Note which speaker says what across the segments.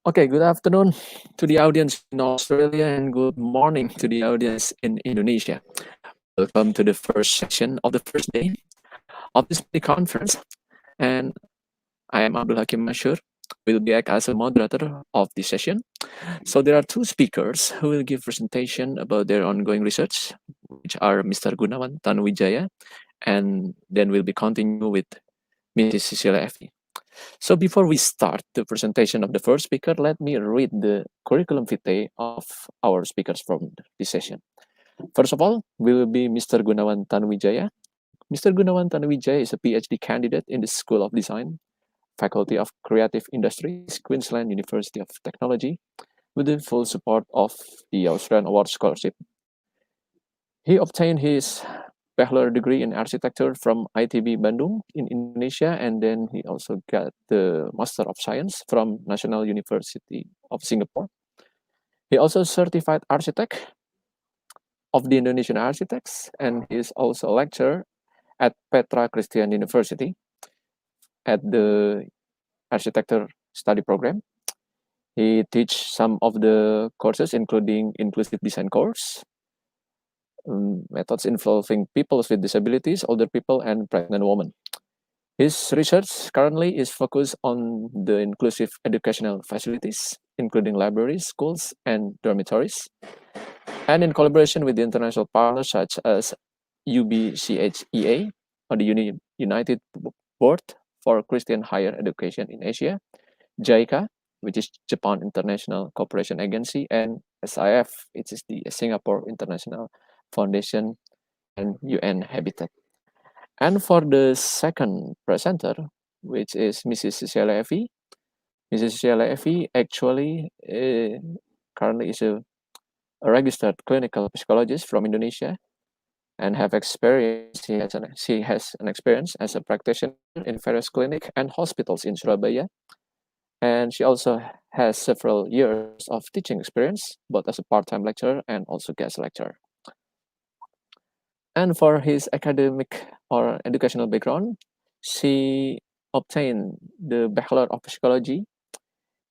Speaker 1: Okay, good afternoon to the audience in Australia and good morning to the audience in Indonesia. Welcome to the first session of the first day of this mini conference. And I am Abdul Hakim Masyhur, will be act as a moderator of this session. So there are two speakers who will give presentation about their ongoing research, which are Mr. Gunawan Tanuwidjaja, and then we'll be continue with Mrs. Cicilia Effie. So before we start the presentation of the first speaker, let me read the curriculum vitae of our speakers from this session. First of all, will be Mr. Gunawan Tanuwidjaja. Mr. Gunawan Tanuwidjaja is a PhD candidate in the School of Design, Faculty of Creative Industries, Queensland University of Technology, with the full support of the Australian Award Scholarship. He obtained his bachelor degree in architecture from ITB Bandung in Indonesia, and then he also got the Master of Science from National University of Singapore. He also certified architect of the Indonesian architects, and he is also a lecturer at Petra Christian University at the architecture study program. He teaches some of the courses, including inclusive design course, methods involving people with disabilities, older people, and pregnant women. His research currently is focused on the inclusive educational facilities, including libraries, schools, and dormitories. And in collaboration with the international partners such as UBCHEA, or the United Board for Christian Higher Education in Asia, JICA, which is Japan International Cooperation Agency, and SIF, which is the Singapore International Foundation, and UN Habitat. And for the second presenter, which is Mrs. Cicilia Effie, Mrs. Cicilia Effie actually currently is a registered clinical psychologist from Indonesia and have experience. She has an experience as a practitioner in various clinics and hospitals in Surabaya, and she also has several years of teaching experience, both as a part-time lecturer and also guest lecturer. And for his academic or educational background, she obtained the Bachelor of Psychology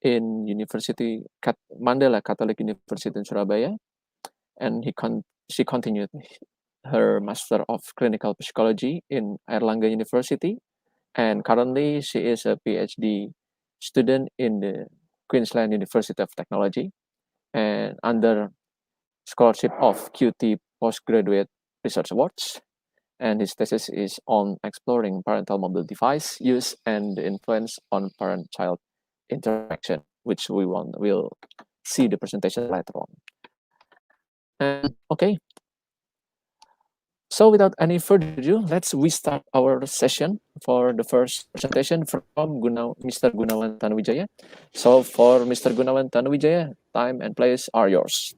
Speaker 1: in Mandela Catholic University in Surabaya, and she continued her Master of Clinical Psychology in Airlangga University, and currently she is a PhD student in the Queensland University of Technology, and under scholarship of QT Postgraduate Research Awards. And his thesis is on exploring parental mobile device use and the influence on parent-child interaction, which we'll see the presentation later on. And okay, so without any further ado, we start our session for the first presentation from Mr. Gunawan Tanuwidjaja. So for Mr. Gunawan Tanuwidjaja, time and place are yours.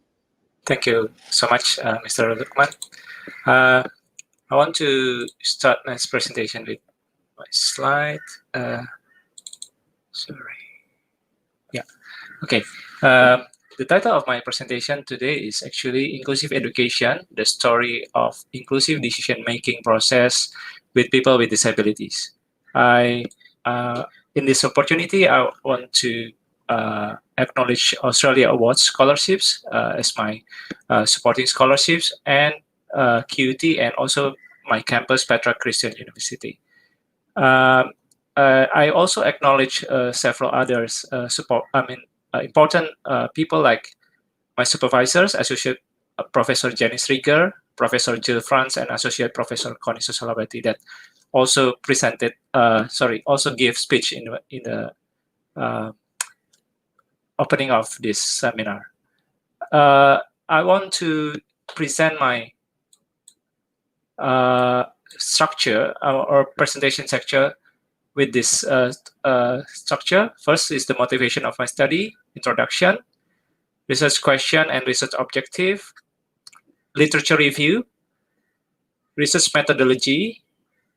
Speaker 2: Thank you so much, Mr. Lukman. I want to start my presentation with my slide. Sorry. Yeah. Okay. The title of my presentation today is actually Inclusive Education, the story of inclusive decision-making process with people with disabilities. In this opportunity, I want to acknowledge Australia Awards scholarships as my supporting scholarships, and QT, and also my campus, Petra Christian University. I also acknowledge several others important people like my supervisors, Associate Professor Janice Rieger, Professor Jill Franz, and Associate Professor Connie Susalawati that also presented, also gave speech in the opening of this seminar. I want to present my structure or presentation structure with this structure. First is the motivation of my study, introduction, research question and research objective, literature review, research methodology,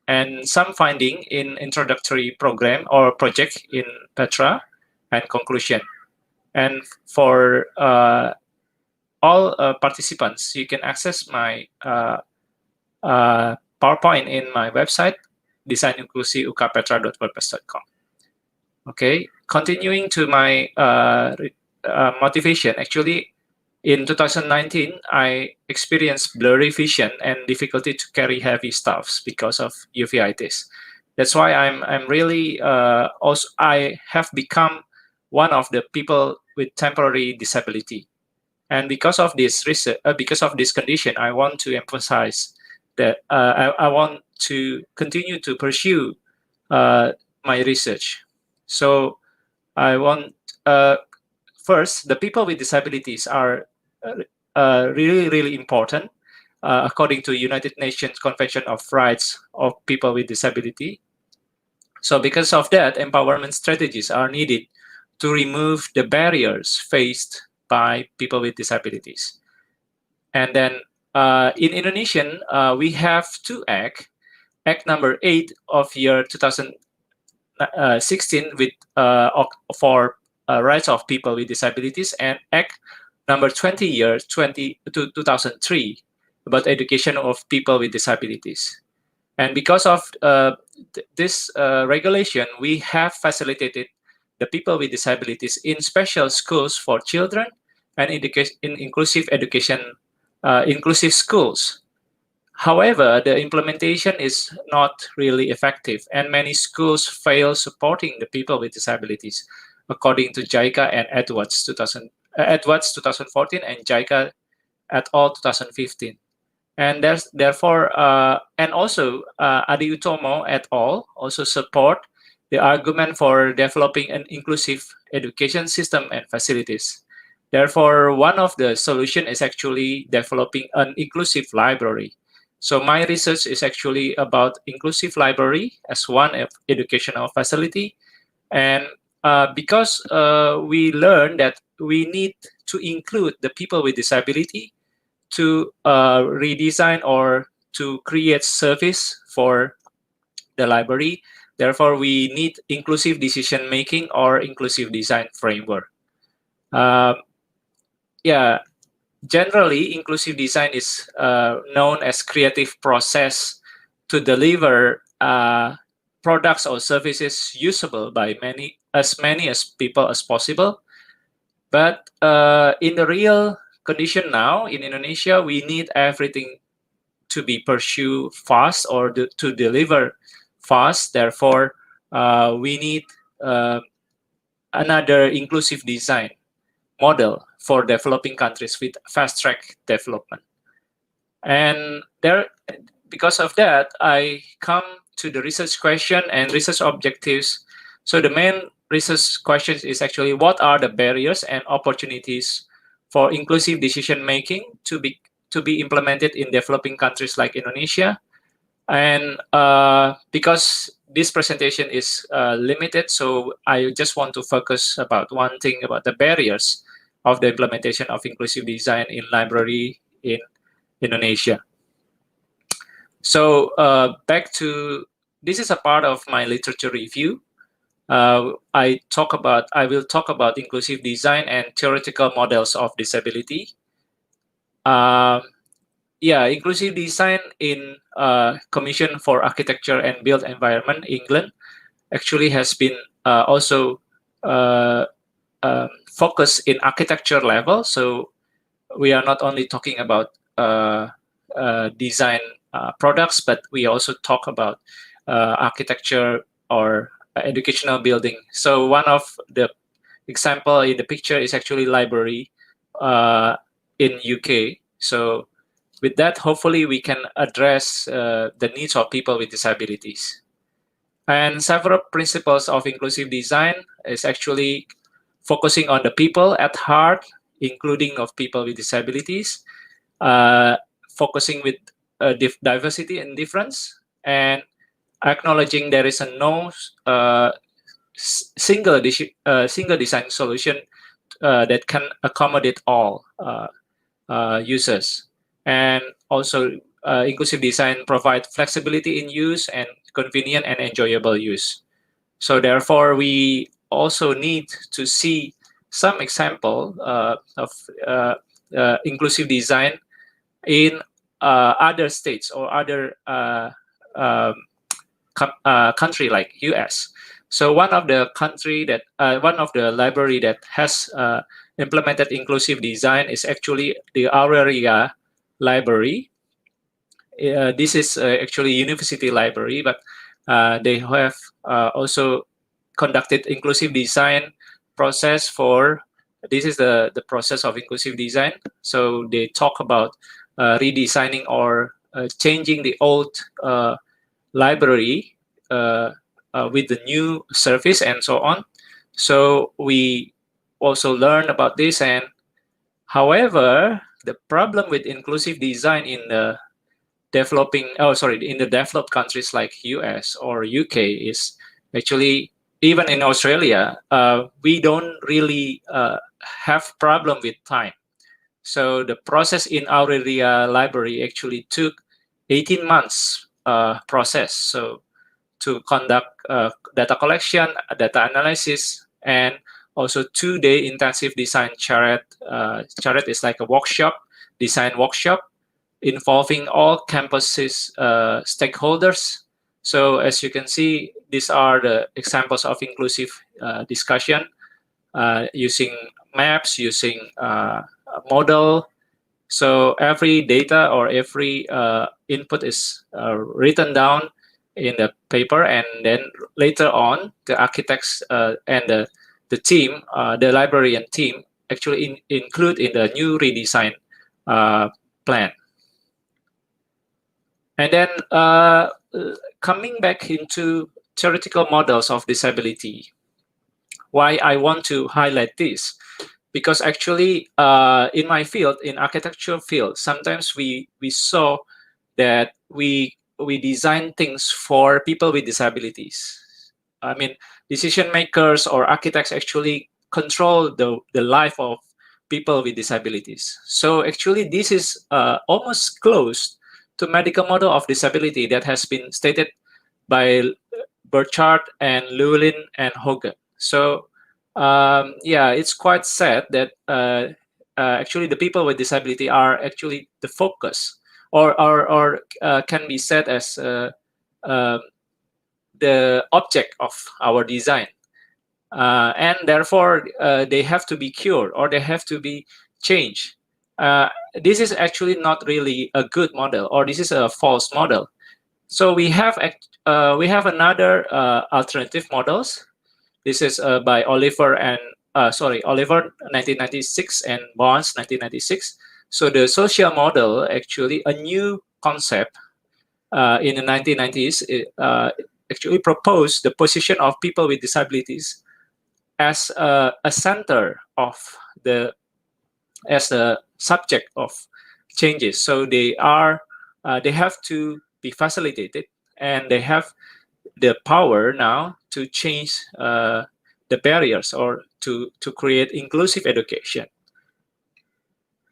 Speaker 2: and some finding in introductory program or project in Petra, and conclusion. And for all participants, you can access my PowerPoint in my website, designinclusiukpetra.wordpress.com. Okay, continuing to my motivation, actually, in 2019, I experienced blurry vision and difficulty to carry heavy stuffs because of uveitis. That's why I'm really also I have become one of the people with temporary disability. And because of this research, because of this condition, I want to emphasize that I want to continue to pursue my research. So I want first, the people with disabilities are really important according to United Nations Convention of Rights of People with Disability. So because of that, empowerment strategies are needed to remove the barriers faced by people with disabilities. And then in Indonesian, we have two acts. Act number 8 of year 2016 with for rights of people with disabilities, and Act number 20 year 2003 about education of people with disabilities. And because of this regulation, we have facilitated the people with disabilities in special schools for children and in inclusive education, inclusive schools. However, the implementation is not really effective, and many schools fail supporting the people with disabilities, according to JICA and Edwards 2014 and JICA et al. 2015. And therefore, and also Adi Utomo et al. Also support the argument for developing an inclusive education system and facilities. Therefore, one of the solution is actually developing an inclusive library. So my research is actually about inclusive library as one educational facility. And because we learned that we need to include the people with disability to redesign or to create service for the library. Therefore, we need inclusive decision making or inclusive design framework. Yeah, generally, inclusive design is known as creative process to deliver products or services usable by many as people as possible. But in the real condition now in Indonesia, we need everything to be pursued fast or to deliver fast. Therefore, we need another inclusive design model for developing countries with fast track development. And there, because of that, I come to the research question and research objectives. So the main research questions is actually what are the barriers and opportunities for inclusive decision making to be implemented in developing countries like Indonesia. And because this presentation is limited, so I just want to focus about one thing about the barriers of the implementation of inclusive design in library in Indonesia. So back to, this is a part of my literature review. I will talk about inclusive design and theoretical models of disability. Inclusive design in Commission for Architecture and Built Environment, England, actually has been also focused in architecture level. So we are not only talking about design products, but we also talk about architecture or educational building. So one of the example in the picture is actually library in UK. So with that, hopefully we can address the needs of people with disabilities. And several principles of inclusive design is actually focusing on the people at heart, including of people with disabilities, focusing with diversity and difference, and acknowledging there is no single design solution that can accommodate all users. And also inclusive design provide flexibility in use and convenient and enjoyable use. So therefore, we also need to see some example of inclusive design in other states or other country like US. So one of the library that has implemented inclusive design is actually the Aurelia library. This is actually university library, but they have also conducted inclusive design process for. This is the process of inclusive design. So they talk about redesigning or changing the old library with the new service and so on. So we also learn about this. And however, the problem with inclusive design in the developed countries like US or UK is actually, even in Australia, we don't really have problem with time. So the process in Aurelia library actually took 18 months process. So to conduct data collection, data analysis, and also 2-day intensive design charrette. Charrette is like a workshop, design workshop, involving all campuses stakeholders. So as you can see, these are the examples of inclusive discussion using maps, using model. So every data or every input is written down in the paper, and then later on, the architects and the team, the librarian team, actually include in the new redesign plan. And then coming back into theoretical models of disability, why I want to highlight this, because actually in my field, in architecture field, sometimes we saw that we design things for people with disabilities. I mean, decision makers or architects actually control the life of people with disabilities. So actually this is almost close to medical model of disability that has been stated by Burchard and Llewellyn and Hogan. So yeah, it's quite sad that actually the people with disability are actually the focus, or can be said as the object of our design. And therefore, they have to be cured or they have to be changed. This is actually not really a good model, or this is a false model. So we have another alternative models. This is by Oliver 1996 and Barnes 1996. So the social model, actually a new concept in the 1990s, actually proposed the position of people with disabilities as a center of as a subject of changes. So they have to be facilitated, and they have the power now to change the barriers, or to create inclusive education.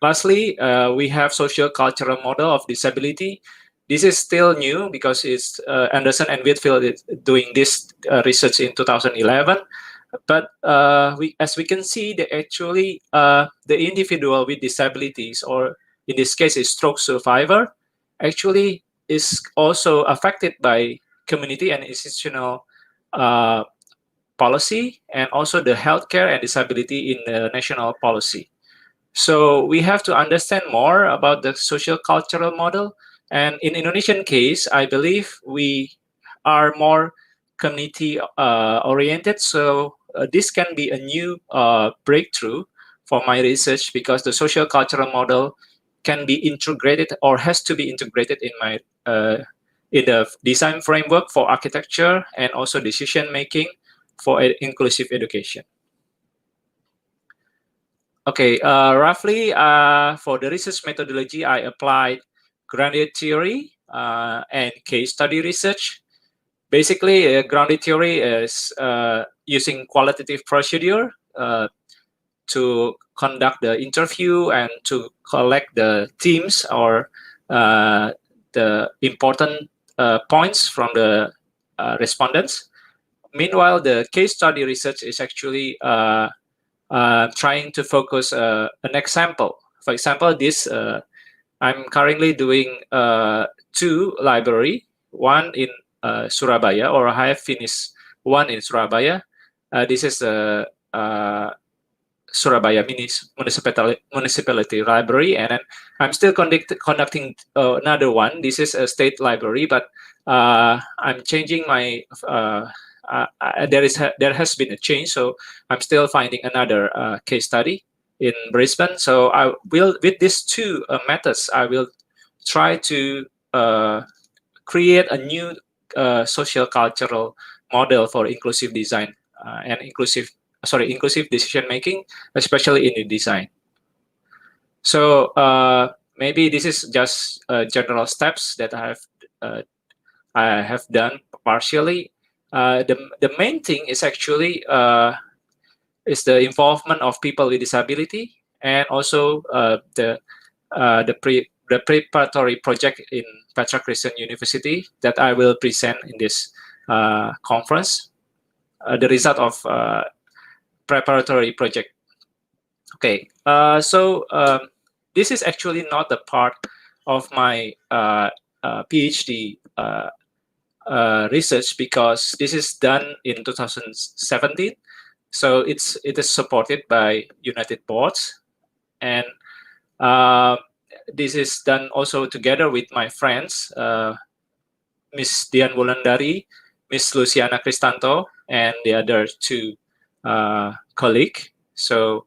Speaker 2: Lastly, we have social cultural model of disability. This is still new because it's Anderson and Whitfield is doing this research in 2011. But as we can see, that actually the individual with disabilities, or in this case, a stroke survivor, actually is also affected by community and institutional policy, and also the healthcare and disability in the national policy. So we have to understand more about the social cultural model. And in Indonesian case, I believe we are more community oriented. So this can be a new breakthrough for my research, because the social cultural model can be integrated, or has to be integrated in my in the design framework for architecture, and also decision making for inclusive education. Okay, roughly for the research methodology, I applied grounded theory and case study research. Basically, grounded theory is using qualitative procedure to conduct the interview and to collect the themes, or the important points from the respondents. Meanwhile, the case study research is actually trying to focus an example. For example, this I'm currently doing 2 library, one in Surabaya, or I have finished one in Surabaya. This is the Surabaya Municipality Library, and then I'm still conducting another one. This is a state library, but I'm changing my. There has been a change, so I'm still finding another case study in Brisbane. So I will, with these two methods, I will try to create a new social cultural model for inclusive design and inclusive decision making, especially in the design. So maybe this is just general steps that I have done partially. The main thing is actually is the involvement of people with disability, and also the preparatory project in Petra Christian University that I will present in this conference. The result of preparatory project. Okay, so this is actually not a part of my PhD research, because this is done in 2017. So it is supported by United Boards, and this is done also together with my friends, Miss Dian Wulandari, Miss Luciana Cristanto, and the other two colleagues. So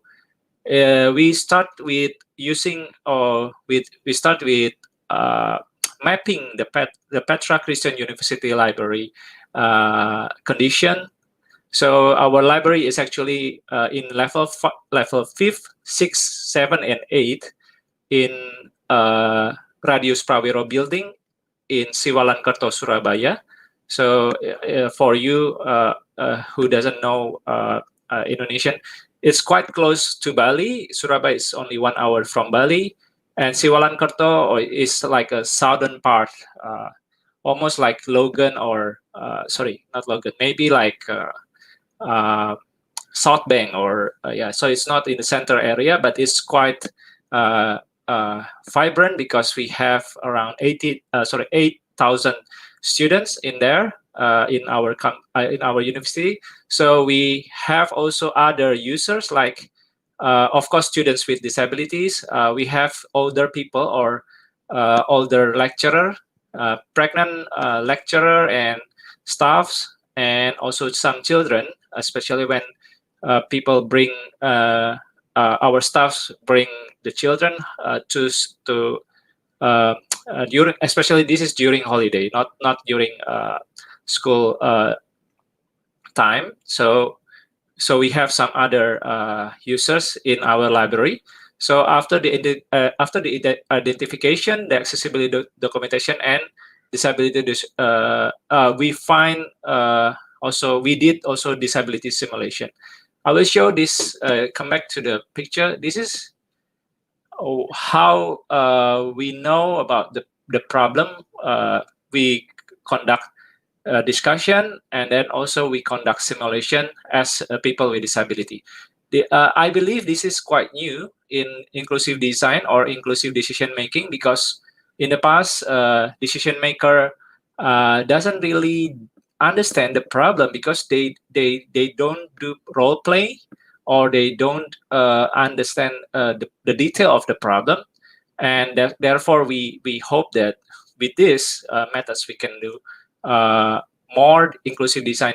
Speaker 2: we start with using, or we start with mapping the Petra Christian University Library condition. So our library is actually in level 5th, 6th, 7, and 8 in Radius Prawiro building in Siwalan-Kerto, Surabaya. So for you who doesn't know Indonesian, it's quite close to Bali. Surabaya is only 1 hour from Bali, and Siwalan-Kerto is like a southern part, almost like Logan, or sorry, not Logan, maybe like South Bank, or yeah. So it's not in the center area, but it's quite vibrant, because we have around 8,000 students in there in our university. So we have also other users, like of course students with disabilities. We have older people, or older lecturer, pregnant lecturer and staffs, and also some children, especially when people bring our staffs bring the children to during, especially this is during holiday, not during school time. So we have some other users in our library. So after the identification, the accessibility documentation, and disability, we find also we did also disability simulation. I will show this. Come back to the picture. This is how we know about the problem. We conduct discussion, and then also we conduct simulation as people with disability. I believe this is quite new in inclusive design or inclusive decision making, because in the past, decision maker doesn't really understand the problem, because they don't do role play, or they don't understand the detail of the problem, and therefore we hope that with this methods we can do more inclusive design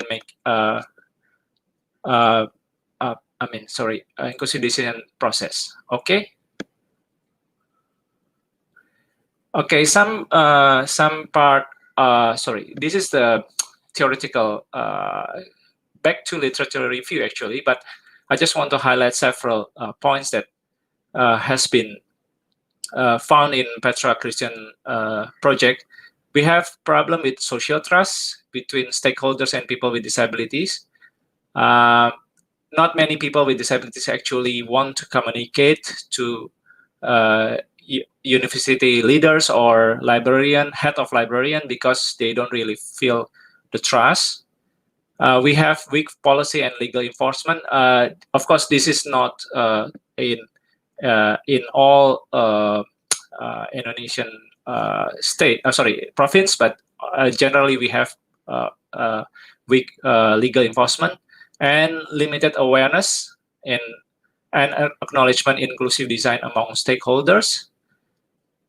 Speaker 2: inclusive design process. Okay, some part. Sorry, this is the theoretical back to literature review actually, but I just want to highlight several points that has been found in Petra Christian project. We have problem with social trust between stakeholders and people with disabilities. Not many people with disabilities actually want to communicate to university leaders or head of librarian, because they don't really feel the trust. We have weak policy and legal enforcement. Of course, this is not in all Indonesian province, but generally we have weak legal enforcement, and limited awareness and acknowledgement inclusive design among stakeholders,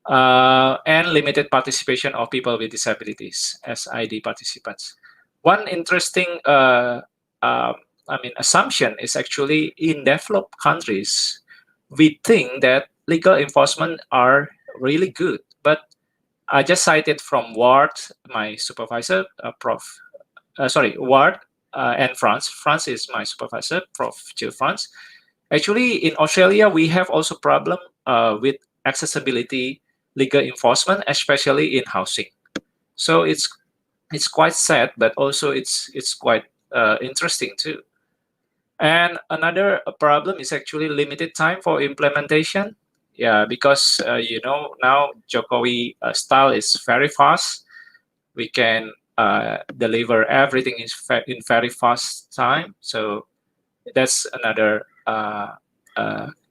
Speaker 2: and limited participation of people with disabilities as ID participants. One interesting assumption is actually in developed countries, we think that legal enforcement are really good, but I just cited from Ward, my supervisor, Ward and France. France is my supervisor, Prof. Jill France. Actually, in Australia, we have also problem with accessibility legal enforcement, especially in housing. So it's quite sad, but also it's quite interesting too. And another problem is actually limited time for implementation. Yeah, because now Jokowi style is very fast. We can deliver everything in very fast time. So that's another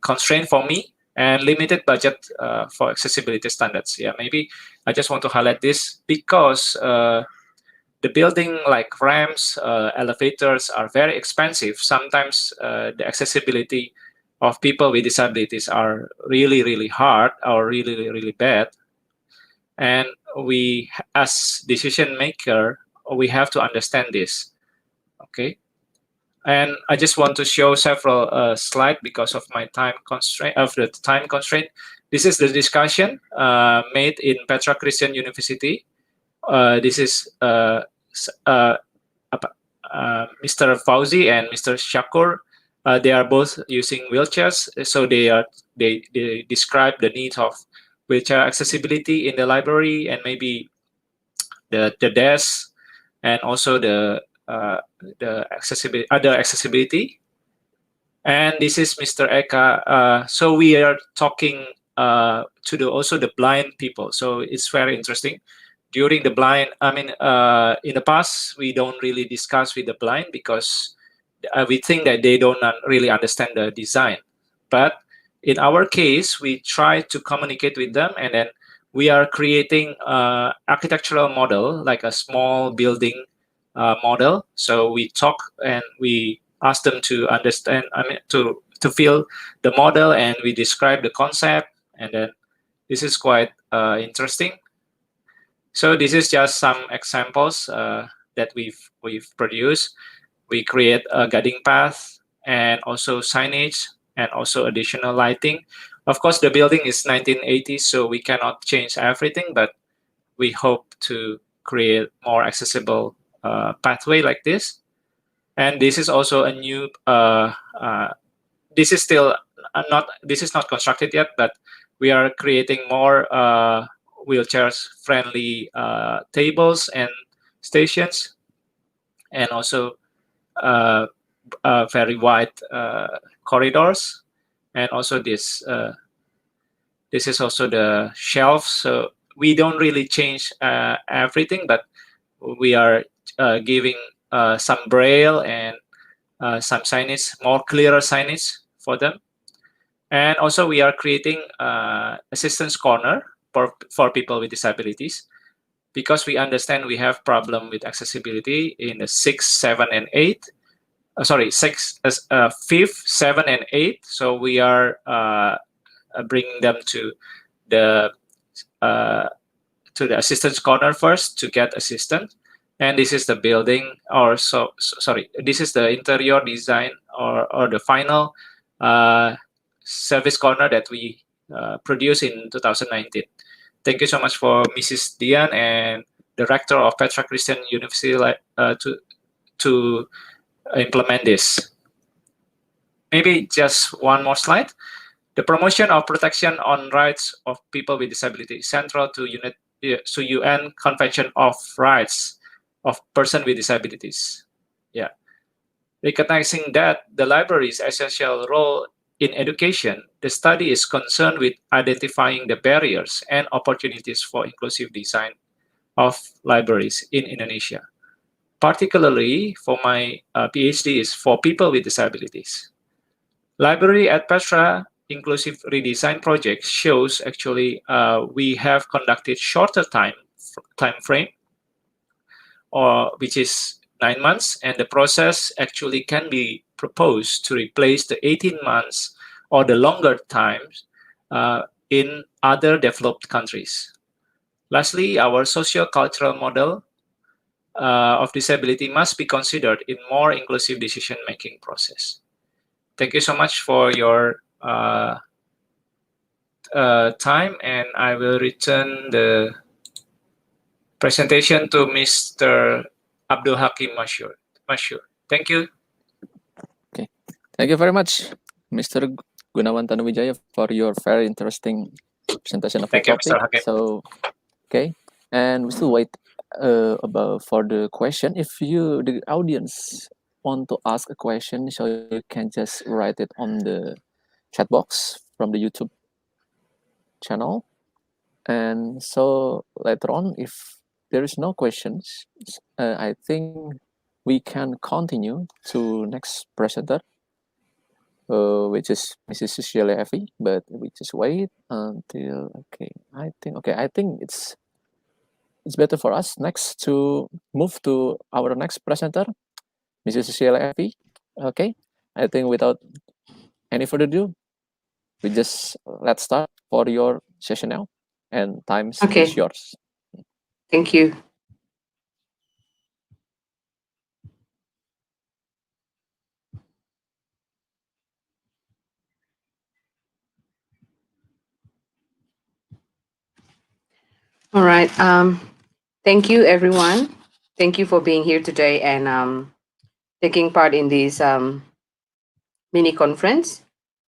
Speaker 2: constraint for me, and limited budget for accessibility standards. Yeah, maybe I just want to highlight this because the building like ramps, elevators are very expensive. Sometimes the accessibility of people with disabilities are really, really hard or really, really bad. And we, as decision maker, we have to understand this. Okay. And I just want to show several slides because of my time constraint. This is the discussion made in Petra Christian University. This is Mr. Fauzi and Mr. Shakur. They are both using wheelchairs, so they describe the need of wheelchair accessibility in the library, and maybe the desk, and also the other accessibility. And this is Mr. Eka. So we are talking to also the blind people. So it's very interesting. During the blind, in the past, we don't really discuss with the blind because we think that they don't really understand the design. But in our case, we try to communicate with them, and then we are creating architectural model, like a small building model. So we talk and we ask them to understand, to feel the model, and we describe the concept, and then this is quite interesting. So this is just some examples that we've produced. We create a guiding path and also signage and also additional lighting. Of course, the building is 1980s, so we cannot change everything, but we hope to create more accessible pathway like this. And this is also a new, this is not constructed yet, but we are creating more wheelchairs friendly tables and stations, and also very wide corridors. And also this is also the shelf. So we don't really change everything, but we are giving some braille and some signage, more clearer signage for them. And also we are creating assistance corner for people with disabilities, because we understand we have problem with accessibility in the 6, 7, and 8. Fifth, 7, and 8. So we are bringing them to the assistance corner first to get assistance. And this is the building, or this is the interior design or the final service corner that we produced in 2019. Thank you so much for Mrs. Dian and Director of Petra Christian University to implement this. Maybe just one more slide. The promotion of protection on rights of people with disabilities is central to UN Convention of Rights of Persons with Disabilities. Yeah, recognizing that the library's essential role in education, the study is concerned with identifying the barriers and opportunities for inclusive design of libraries in Indonesia. Particularly for my PhD is for people with disabilities. Library at Petra Inclusive Redesign Project shows actually we have conducted shorter time frame or which is 9 months, and the process actually can be proposed to replace the 18 months or the longer times in other developed countries. Lastly, our socio-cultural model of disability must be considered in more inclusive decision-making process. Thank you so much for your time, and I will return the presentation to Mr. Abdul Hakim Masyhur. Thank you.
Speaker 1: Okay, thank you very much, Mr. Gunawan Tanuwidjaja, for your very interesting presentation of the
Speaker 2: Thank you,
Speaker 1: topic.
Speaker 2: Mr. Hakim.
Speaker 1: So, okay, and we still wait about for the question. If you, the audience, want to ask a question, so you can just write it on the chat box from the YouTube channel. And so later on, if there is no questions, I think we can continue to next presenter, which is Mrs. Cicilia Effie. But we just wait until I think it's better for us next to move to our next presenter, Mrs. Cicilia Effie. Okay, I think without any further ado, we just let's start for your session now, and times is yours.
Speaker 3: Thank you. All right. Thank you, everyone. Thank you for being here today and taking part in this mini conference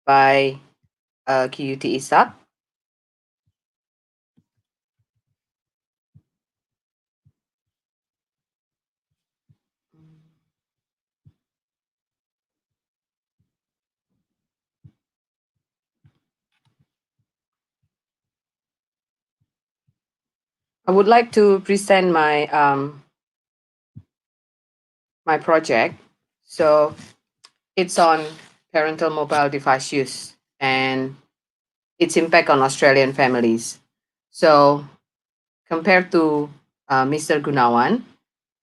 Speaker 3: by QUT ISAQ. I would like to present my project. So it's on parental mobile device use and its impact on Australian families. So compared to Mr. Gunawan,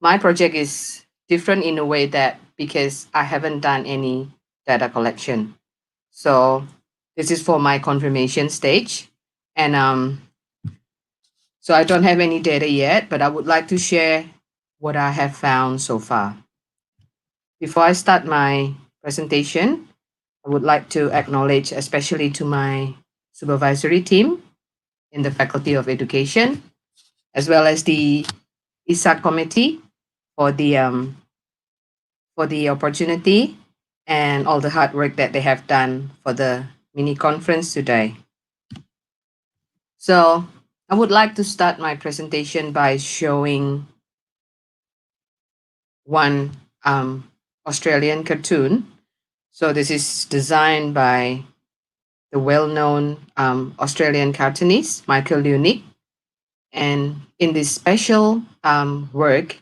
Speaker 3: my project is different in a way that because I haven't done any data collection. So this is for my confirmation stage. And so I don't have any data yet, but I would like to share what I have found so far. Before I start my presentation, I would like to acknowledge especially to my supervisory team in the Faculty of Education, as well as the ISAQ committee for the opportunity and all the hard work that they have done for the mini conference today. So I would like to start my presentation by showing one Australian cartoon. So this is designed by the well-known Australian cartoonist Michael Leunig. And in this special work,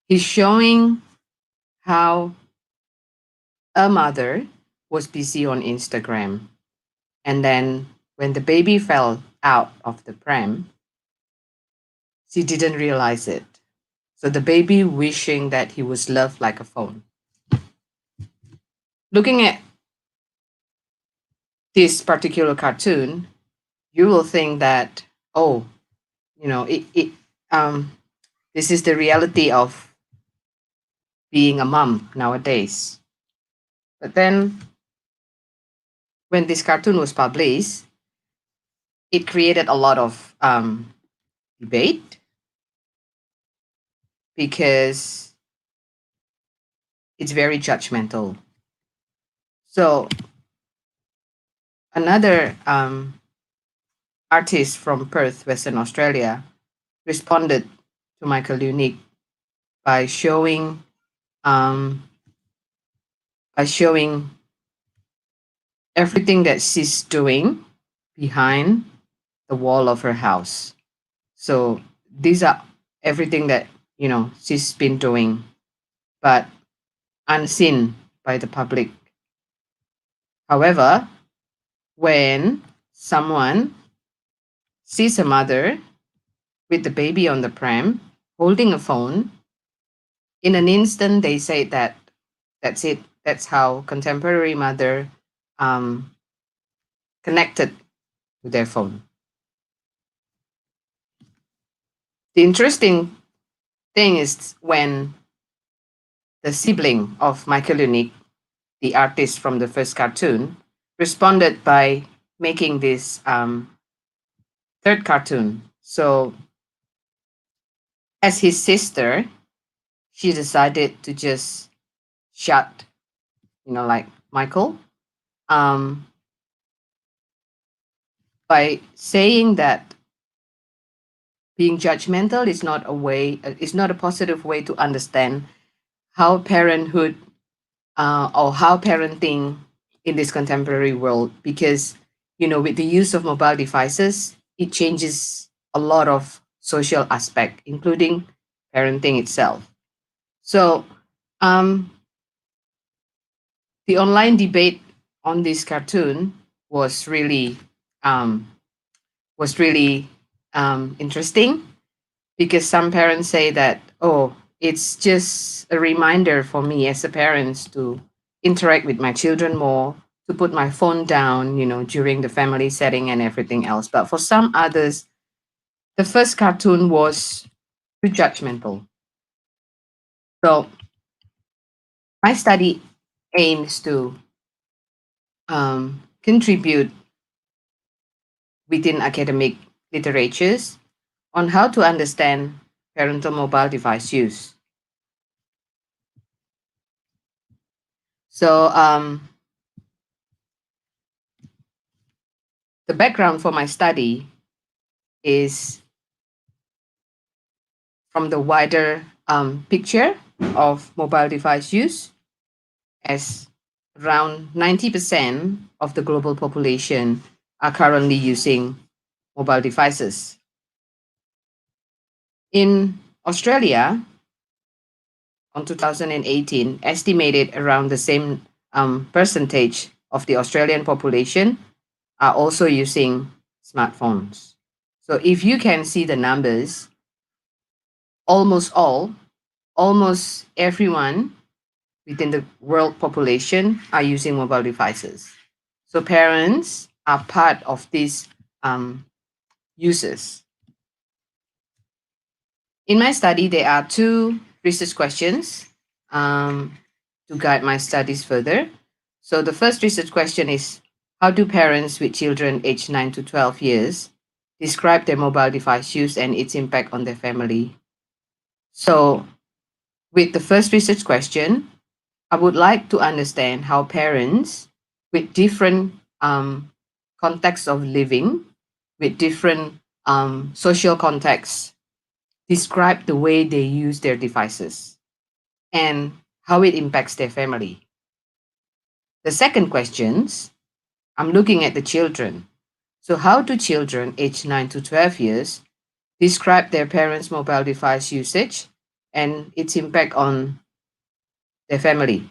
Speaker 3: he's showing how a mother was busy on Instagram. And then when the baby fell out of the pram, she didn't realize it. So the baby wishing that he was loved like a phone. Looking at this particular cartoon, you will think that, oh, you know, this is the reality of being a mom nowadays. But then when this cartoon was published, it created a lot of debate because it's very judgmental. So another artist from Perth, Western Australia, responded to Michael Leunig by showing everything that she's doing behind the wall of her house. So these are everything that she's been doing, but unseen by the public. However, when someone sees a mother with the baby on the pram, holding a phone. In an instant, they say that that's it. That's how contemporary mother connected with their phone. The interesting thing is when the sibling of Michael Unique, the artist from the first cartoon, responded by making this third cartoon. So, as his sister, she decided to just shut, like Michael, um, by saying that being judgmental is not a way, is not a positive way to understand how parenthood or how parenting in this contemporary world, because with the use of mobile devices, it changes a lot of social aspect, including parenting itself. So the online debate on this cartoon was really um, interesting, because some parents say that, oh, it's just a reminder for me as a parent to interact with my children more, to put my phone down, during the family setting and everything else. But for some others, the first cartoon was too judgmental. So my study aims to contribute within academic literatures on how to understand parental mobile device use. So the background for my study is from the wider picture of mobile device use, as around 90% of the global population are currently using mobile devices. In Australia, on 2018, estimated around the same percentage of the Australian population are also using smartphones. So if you can see the numbers, almost everyone within the world population are using mobile devices. So parents are part of these users. In my study, there are two research questions to guide my studies further. So the first research question is, how do parents with children aged 9 to 12 years describe their mobile device use and its impact on their family? So with the first research question, I would like to understand how parents with different contexts of living, with different social contexts, describe the way they use their devices and how it impacts their family. The second questions, I'm looking at the children. So how do children aged 9 to 12 years describe their parents' mobile device usage and its impact on their family?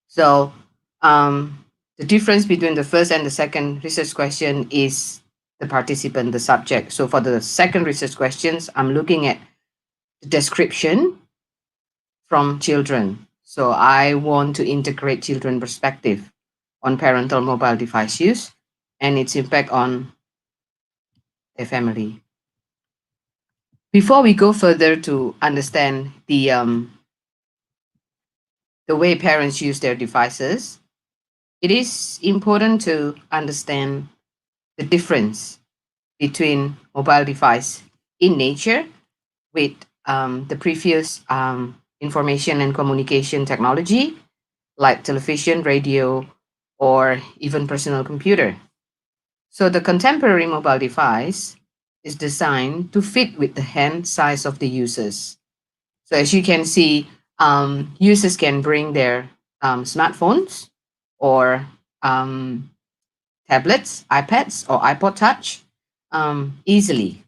Speaker 3: So the difference between the first and the second research question is the participant, the subject. So for the second research questions, I'm looking at the description from children. So I want to integrate children perspective on parental mobile device use and its impact on their family. Before we go further to understand the way parents use their devices, it is important to understand the difference between mobile device in nature with the previous information and communication technology like television, radio, or even personal computer. So the contemporary mobile device is designed to fit with the hand size of the users. So as you can see, users can bring their smartphones or tablets, iPads, or iPod Touch easily.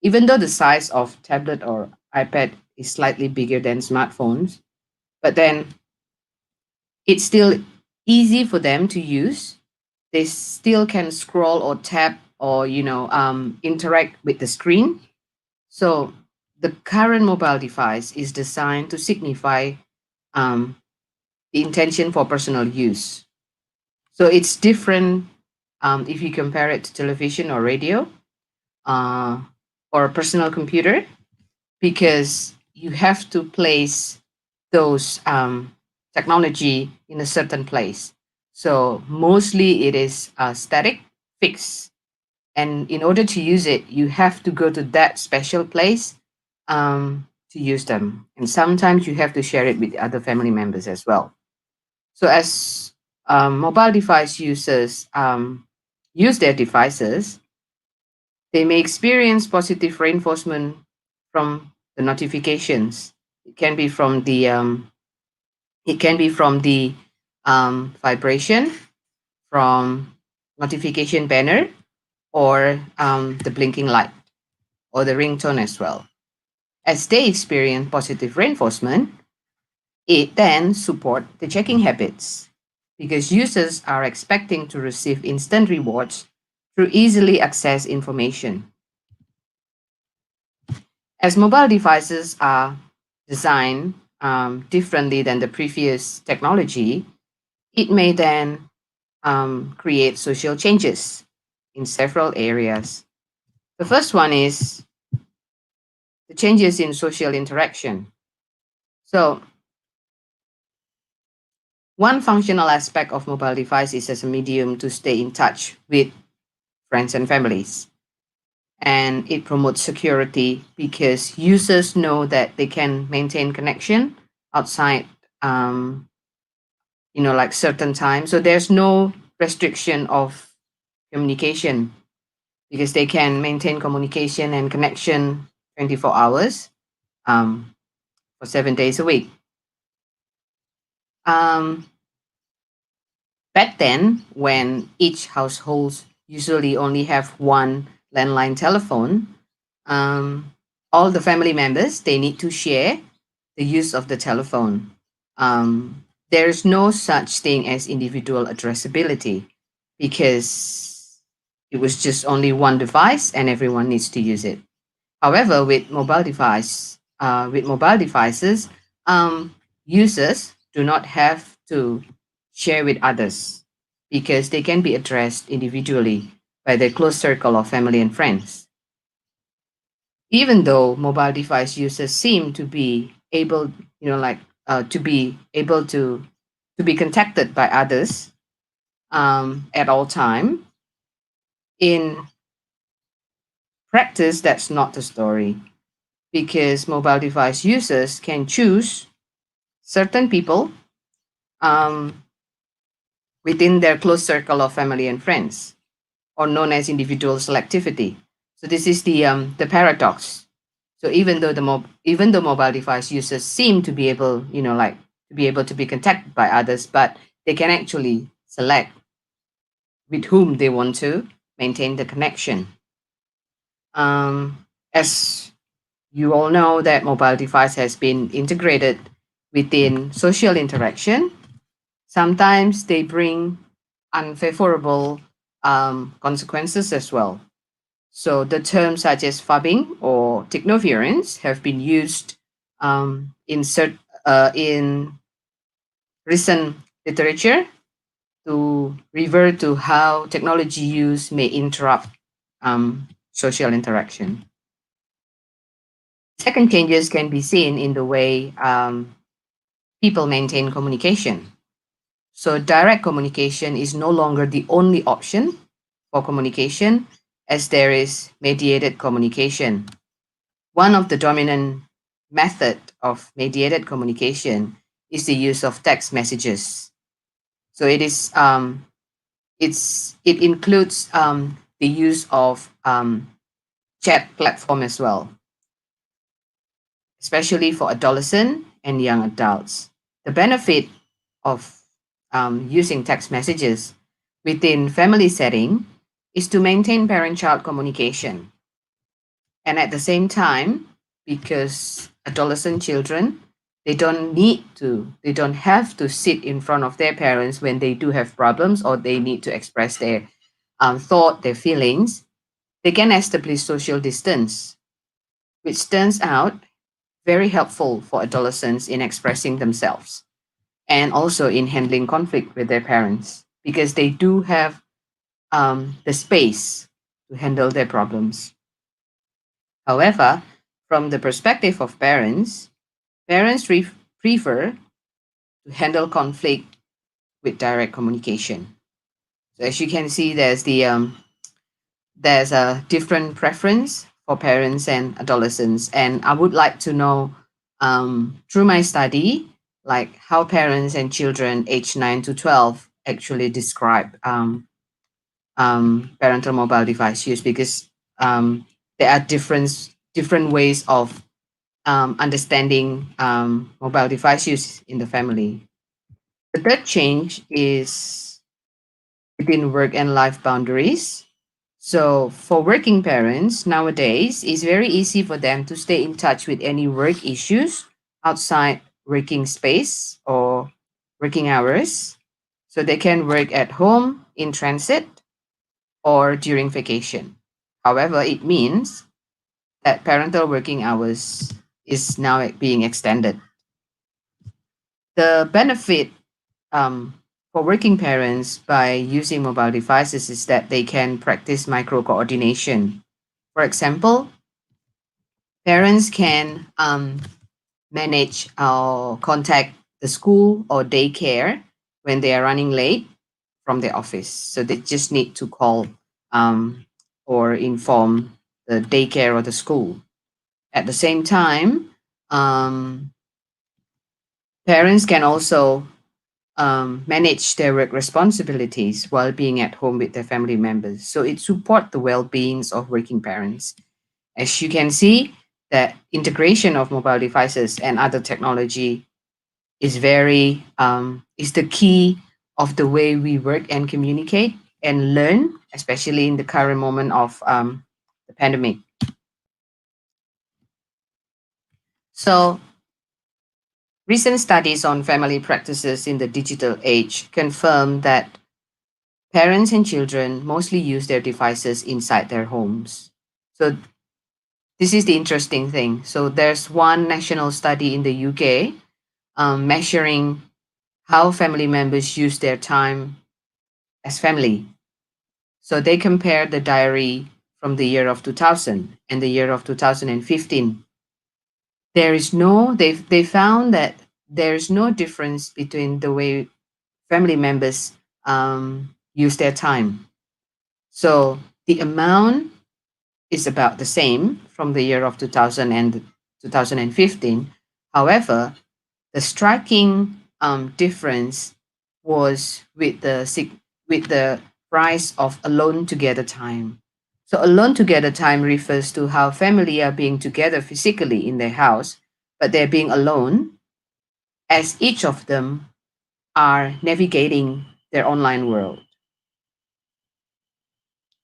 Speaker 3: Even though the size of tablet or iPad is slightly bigger than smartphones, but then it's still easy for them to use. They still can scroll or tap or interact with the screen. So the current mobile device is designed to signify the intention for personal use. So it's different if you compare it to television or radio or a personal computer, because you have to place those technology in a certain place. So mostly it is static, fixed. And in order to use it, you have to go to that special place to use them. And sometimes you have to share it with other family members as well. So as mobile device users use their devices, they may experience positive reinforcement from the notifications. It can be from the vibration, from notification banner, or the blinking light, or the ringtone as well. As they experience positive reinforcement, it then support the checking habits, because users are expecting to receive instant rewards through easily access information. As mobile devices are designed differently than the previous technology, it may then create social changes in several areas. The first one is the changes in social interaction. So, one functional aspect of mobile device is as a medium to stay in touch with friends and families. And it promotes security because users know that they can maintain connection outside, like certain time. So there's no restriction of communication, because they can maintain communication and connection 24 hours for 7 days a week. Um, Back then, when each household usually only have one landline telephone, all the family members, they need to share the use of the telephone. There is no such thing as individual addressability, because it was just only one device and everyone needs to use it. However, with mobile devices, users do not have to share with others, because they can be addressed individually by their close circle of family and friends. Even though mobile device users seem to be able, to be able to be contacted by others at all time, in practice, that's not the story, because mobile device users can choose certain people um, within their close circle of family and friends, or known as individual selectivity. So this is the paradox. So even though mobile device users seem to be able, to be able to be contacted by others, but they can actually select with whom they want to maintain the connection. As you all know, that mobile device has been integrated within social interaction. Sometimes they bring unfavorable consequences as well. So the terms such as phubbing or technovirence have been used in recent literature to revert to how technology use may interrupt social interaction. Second changes can be seen in the way people maintain communication. So direct communication is no longer the only option for communication, as there is mediated communication. One of the dominant method of mediated communication is the use of text messages. So it includes the use of chat platform as well, especially for adolescent and young adults. The benefit of using text messages within family setting is to maintain parent-child communication. And at the same time, because adolescent children, they don't have to sit in front of their parents when they do have problems or they need to express their thought, their feelings. They can establish social distance which turns out very helpful for adolescents in expressing themselves and also in handling conflict with their parents because they do have the space to handle their problems. However, from the perspective of parents, parents prefer to handle conflict with direct communication. So as you can see, there's a different preference for parents and adolescents, and I would like to know through my study, like how parents and children aged 9 to 12 actually describe parental mobile device use because there are different ways of understanding mobile device use in the family. The third change is within work and life boundaries. So, for working parents nowadays, it's very easy for them to stay in touch with any work issues outside working space or working hours. So, they can work at home, in transit, or during vacation. However, it means that parental working hours is now being extended. The benefit um, for working parents by using mobile devices is that they can practice micro coordination. For example, parents can manage or contact the school or daycare when they are running late from the office. So they just need to call or inform the daycare or the school. At the same time, um, parents can also manage their work responsibilities while being at home with their family members. So it supports the well-beings of working parents. As you can see, that integration of mobile devices and other technology is is the key of the way we work and communicate and learn, especially in the current moment of the pandemic. So recent studies on family practices in the digital age confirm that parents and children mostly use their devices inside their homes. So this is the interesting thing. So there's one national study in the UK measuring how family members use their time as family. So they compared the diary from the year of 2000 and the year of 2015. They found that there's no difference between the way family members use their time. So the amount is about the same from the year of 2000 and 2015. However, the striking difference was with the price of alone together time. So alone together time refers to how family are being together physically in their house, but they're being alone as each of them are navigating their online world.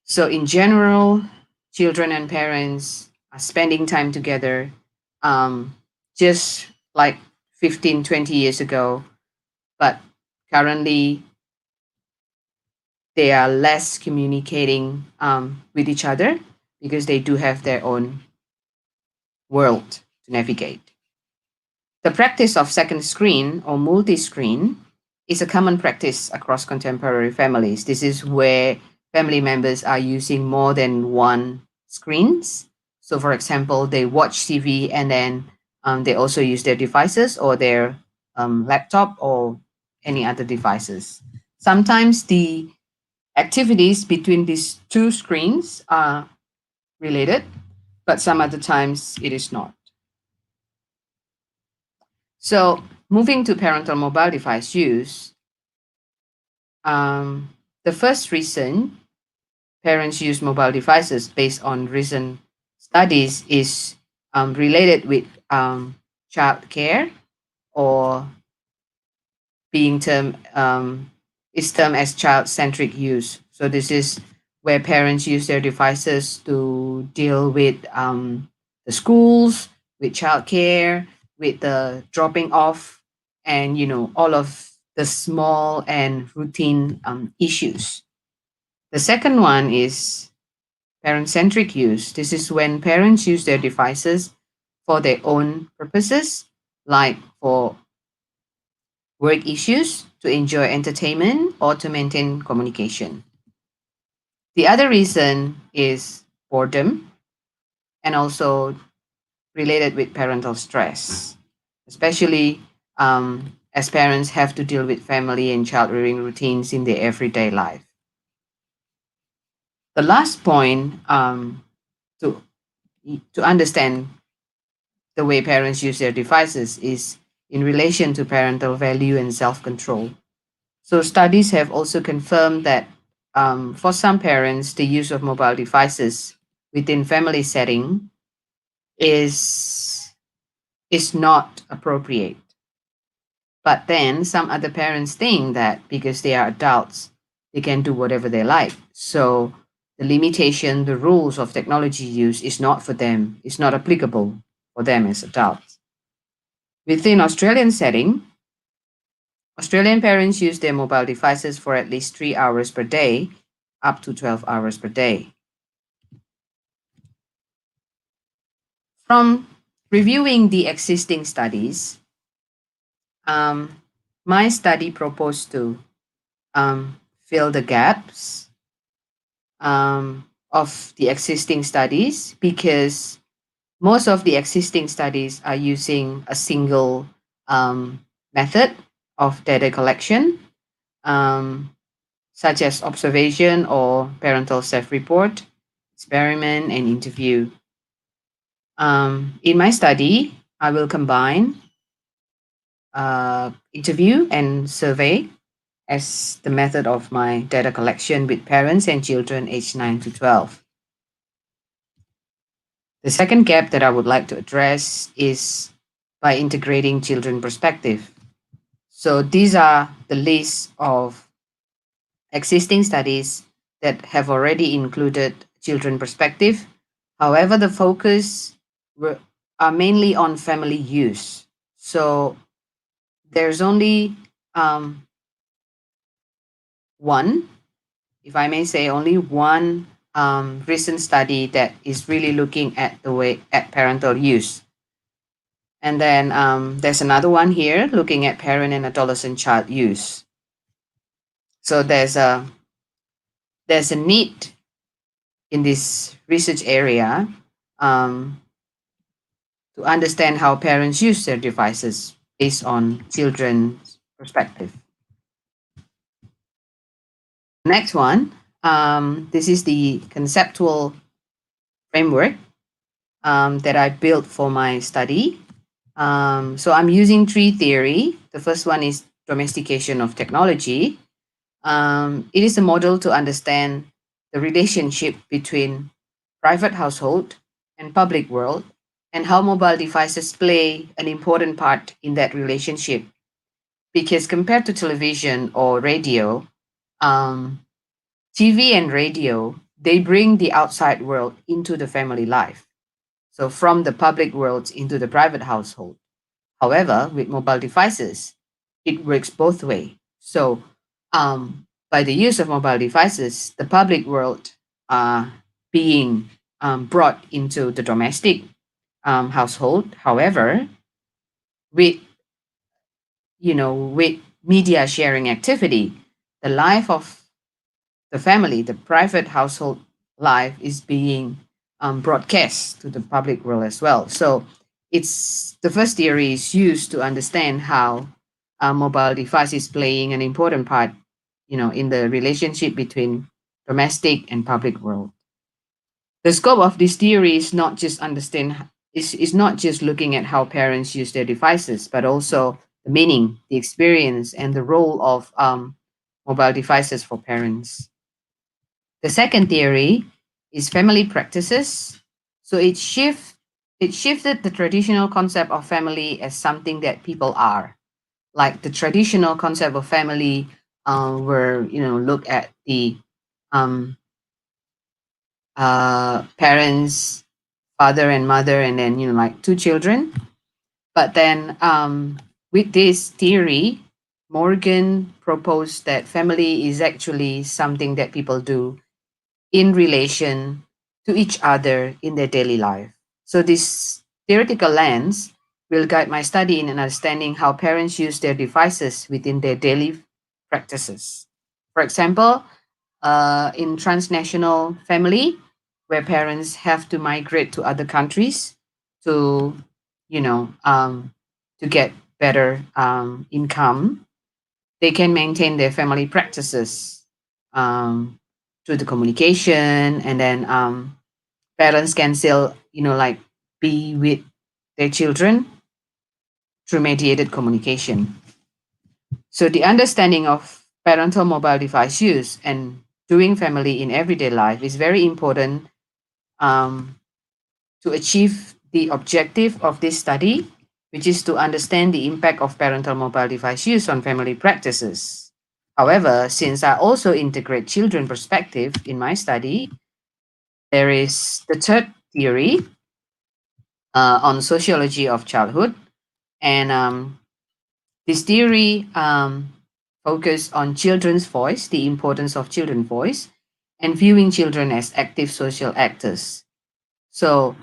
Speaker 3: So in general, children and parents are spending time together just like 15, 20 years ago, but currently they are less communicating with each other because they do have their own world to navigate. The practice of second screen or multi screen is a common practice across contemporary families. This is where family members are using more than one screens. So, for example, they watch TV and then they also use their devices or their laptop or any other devices. Sometimes the activities between these two screens are related, but some other times it is not. So, moving to parental mobile device use, um, the first reason parents use mobile devices based on recent studies is related with child care or being termed is termed as child-centric use. So this is where parents use their devices to deal with the schools, with childcare, with the dropping off, and all of the small and routine issues. The second one is parent-centric use. This is when parents use their devices for their own purposes, like for work issues, to enjoy entertainment, or to maintain communication. The other reason is boredom and also related with parental stress, especially as parents have to deal with family and child rearing routines in their everyday life. The last point to, to understand the way parents use their devices is in relation to parental value and self control. So, studies have also confirmed that for some parents, the use of mobile devices within family setting is is not appropriate. But then some other parents think that because they are adults, they can do whatever they like. So the limitation, the rules of technology use is not for them, it's not applicable for them as adults. Within Australian setting, Australian parents use their mobile devices for at least 3 hours per day, up to 12 hours per day. From reviewing the existing studies, my study proposed to fill the gaps of the existing studies because most of the existing studies are using a single method of data collection, such as observation or parental self-report, experiment, and interview. In my study, I will combine interview and survey as the method of my data collection with parents and children aged 9 to 12. The second gap that I would like to address is by integrating children perspective. So these are the list of existing studies that have already included children perspective. However, the focus are mainly on family use. So there's only one, if I may say, only one recent study that is really looking at the way at parental use. And then there's another one here looking at parent and adolescent child use. So there's a need in this research area to understand how parents use their devices based on children's perspective. Next one, this is the conceptual framework that I built for my study. So I'm using three theory. The first one is domestication of technology. It is a model to understand the relationship between private household and public world and how mobile devices play an important part in that relationship. Because compared to television or radio, TV and radio, they bring the outside world into the family life. So from the public world into the private household. However, with mobile devices, it works both way. So by the use of mobile devices, the public world are being brought into the domestic household. However, with with media sharing activity, the life of the family, the private household life is being broadcast to the public world as well. So it's the first theory is used to understand how a mobile device is playing an important part, in the relationship between domestic and public world. The scope of this theory is not just is not just looking at how parents use their devices, but also the meaning, the experience, and the role of mobile devices for parents. The second theory is family practices. So it shifted the traditional concept of family as something that people are. Like the traditional concept of family, where look at the um, parents, father and mother, and then like two children. But then with this theory, Morgan proposed that family is actually something that people do in relation to each other in their daily life. So this theoretical lens will guide my study in understanding how parents use their devices within their daily practices. For example, in transnational family, where parents have to migrate to other countries to, to get better income, they can maintain their family practices um, through the communication, and then parents can still, like be with their children through mediated communication. So the understanding of parental mobile device use and doing family in everyday life is very important um, to achieve the objective of this study, which is to understand the impact of parental mobile device use on family practices. However, since I also integrate children perspective in my study, there is the third theory on sociology of childhood, and this theory focused on children's voice, the importance of children's voice, and viewing children as active social actors. So,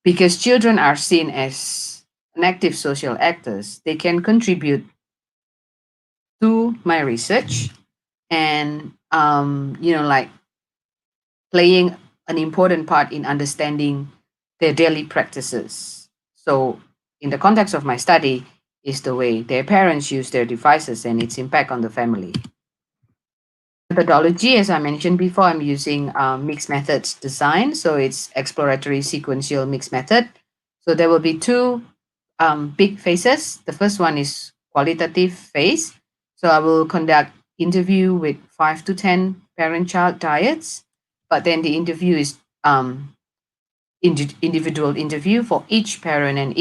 Speaker 3: because children are seen as an active social actors, they can contribute to my research and, like playing an important part in understanding their daily practices. So, in the context of my study, is the way their parents use their devices and its impact on the family. Methodology, as I mentioned before, I'm using mixed methods design. So it's exploratory sequential mixed method. So there will be two big phases. The first one is qualitative phase. So I will conduct interview with 5 to 10 parent-child diets, but then the interview is individual interview for each parent and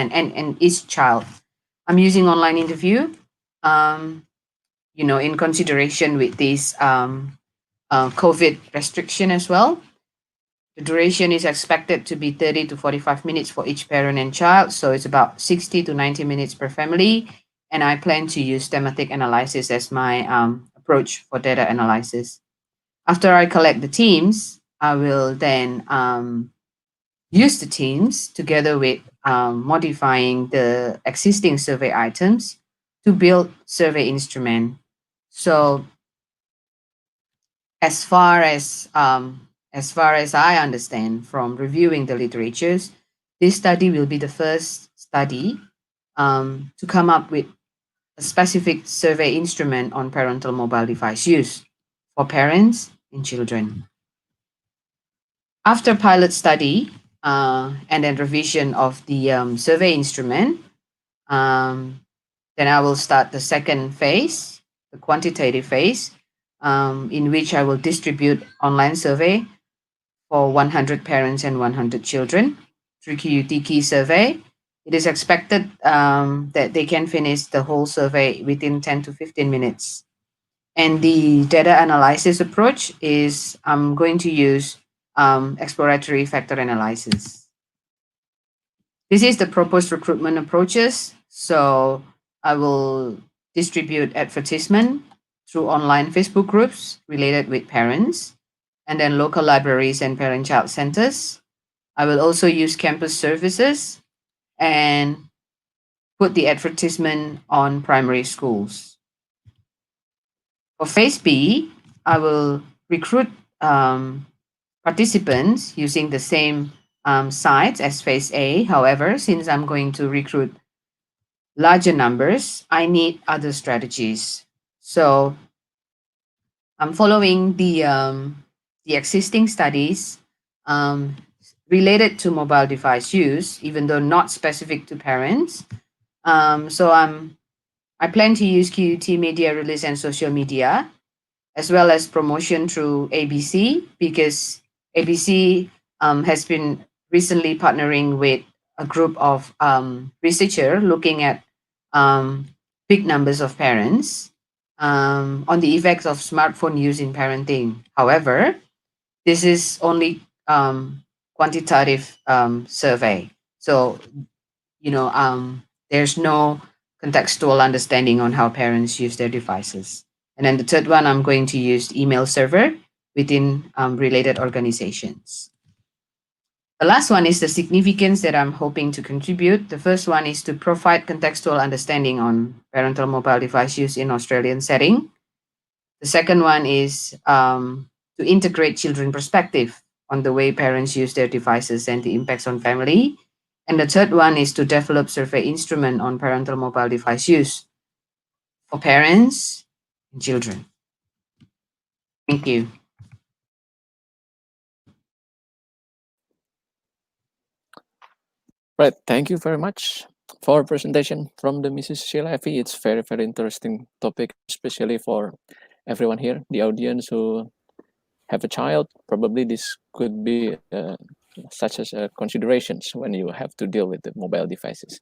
Speaker 3: and each child. I'm using online interview, in consideration with this COVID restriction as well. The duration is expected to be 30 to 45 minutes for each parent and child. So it's about 60 to 90 minutes per family. And I plan to use thematic analysis as my approach for data analysis. After I collect the teams, I will then use the teams together with modifying the existing survey items to build survey instrument. So as far as I understand from reviewing the literatures, this study will be the first study to come up with a specific survey instrument on parental mobile device use for parents and children. After pilot study and then revision of the survey instrument, then I will start the second phase, the quantitative phase, in which I will distribute online survey for 100 parents and 100 children through QUT key survey. It is expected that they can finish the whole survey within 10 to 15 minutes. And the data analysis approach is I'm going to use exploratory factor analysis. This is the proposed recruitment approaches. So I will distribute advertisement through online Facebook groups related with parents, and then local libraries and parent-child centers. I will also use campus services and put the advertisement on primary schools. For phase B, I will recruit participants using the same sites as phase A. However, since I'm going to recruit larger numbers, I need other strategies. So I'm following the existing studies related to mobile device use, even though not specific to parents. So I plan to use QUT media release and social media, as well as promotion through ABC, because ABC has been recently partnering with a group of researchers looking at big numbers of parents on the effects of smartphone use in parenting. However, this is only quantitative survey. So, there's no contextual understanding on how parents use their devices. And then the third one, I'm going to use email server within related organizations. The last one is the significance that I'm hoping to contribute. The first one is to provide contextual understanding on parental mobile device use in Australian setting. The second one is to integrate children perspective on the way parents use their devices and the impacts on family. And the third one is to develop survey instrument on parental mobile device use for parents and children. Thank you.
Speaker 1: Right. Thank you very much for presentation from the Mrs. Sheila Effie. It's very, very interesting topic, especially for everyone here, the audience who have a child. Probably this could be such as considerations when you have to deal with the mobile devices.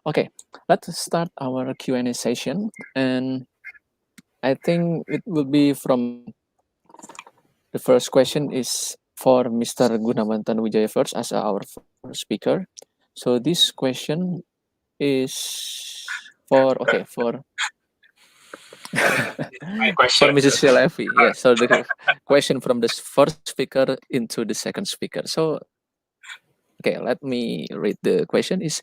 Speaker 1: Okay, let's start our Q&A session. And I think it will be from the first question is for Mr. Gunawan Tanuwidjaja first as our first speaker. So this question is for
Speaker 2: My
Speaker 1: for
Speaker 2: question.
Speaker 1: Mrs. Sheila Effie. Yes. So the question from the first speaker into the second speaker. So okay, let me read the question. Is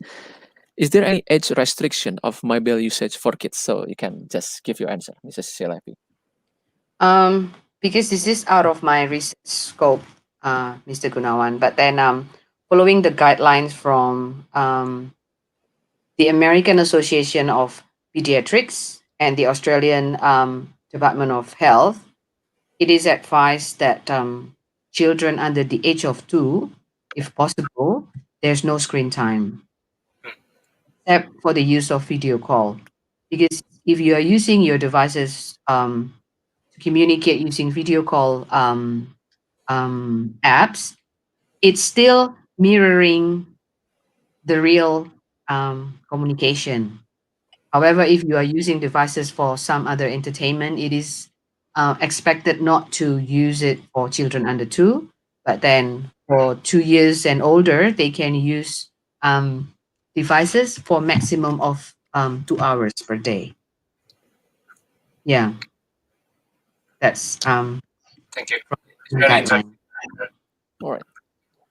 Speaker 1: there any age restriction of mobile usage for kids? So you can just give your answer, Mrs. Sheila Effie.
Speaker 3: Because this is out of my research scope, Mr. Gunawan, but then following the guidelines from the American Association of Pediatrics and the Australian Department of Health, it is advised that children under the age of 2, if possible, there's no screen time, except for the use of video call. Because if you are using your devices to communicate using video call apps, it's still mirroring the real communication. However, if you are using devices for some other entertainment, it is expected not to use it for children under 2, but then for 2 years and older, they can use devices for maximum of 2 hours per day. Yeah, that's
Speaker 2: Thank you.
Speaker 3: the
Speaker 2: Very
Speaker 3: guideline.
Speaker 1: All right.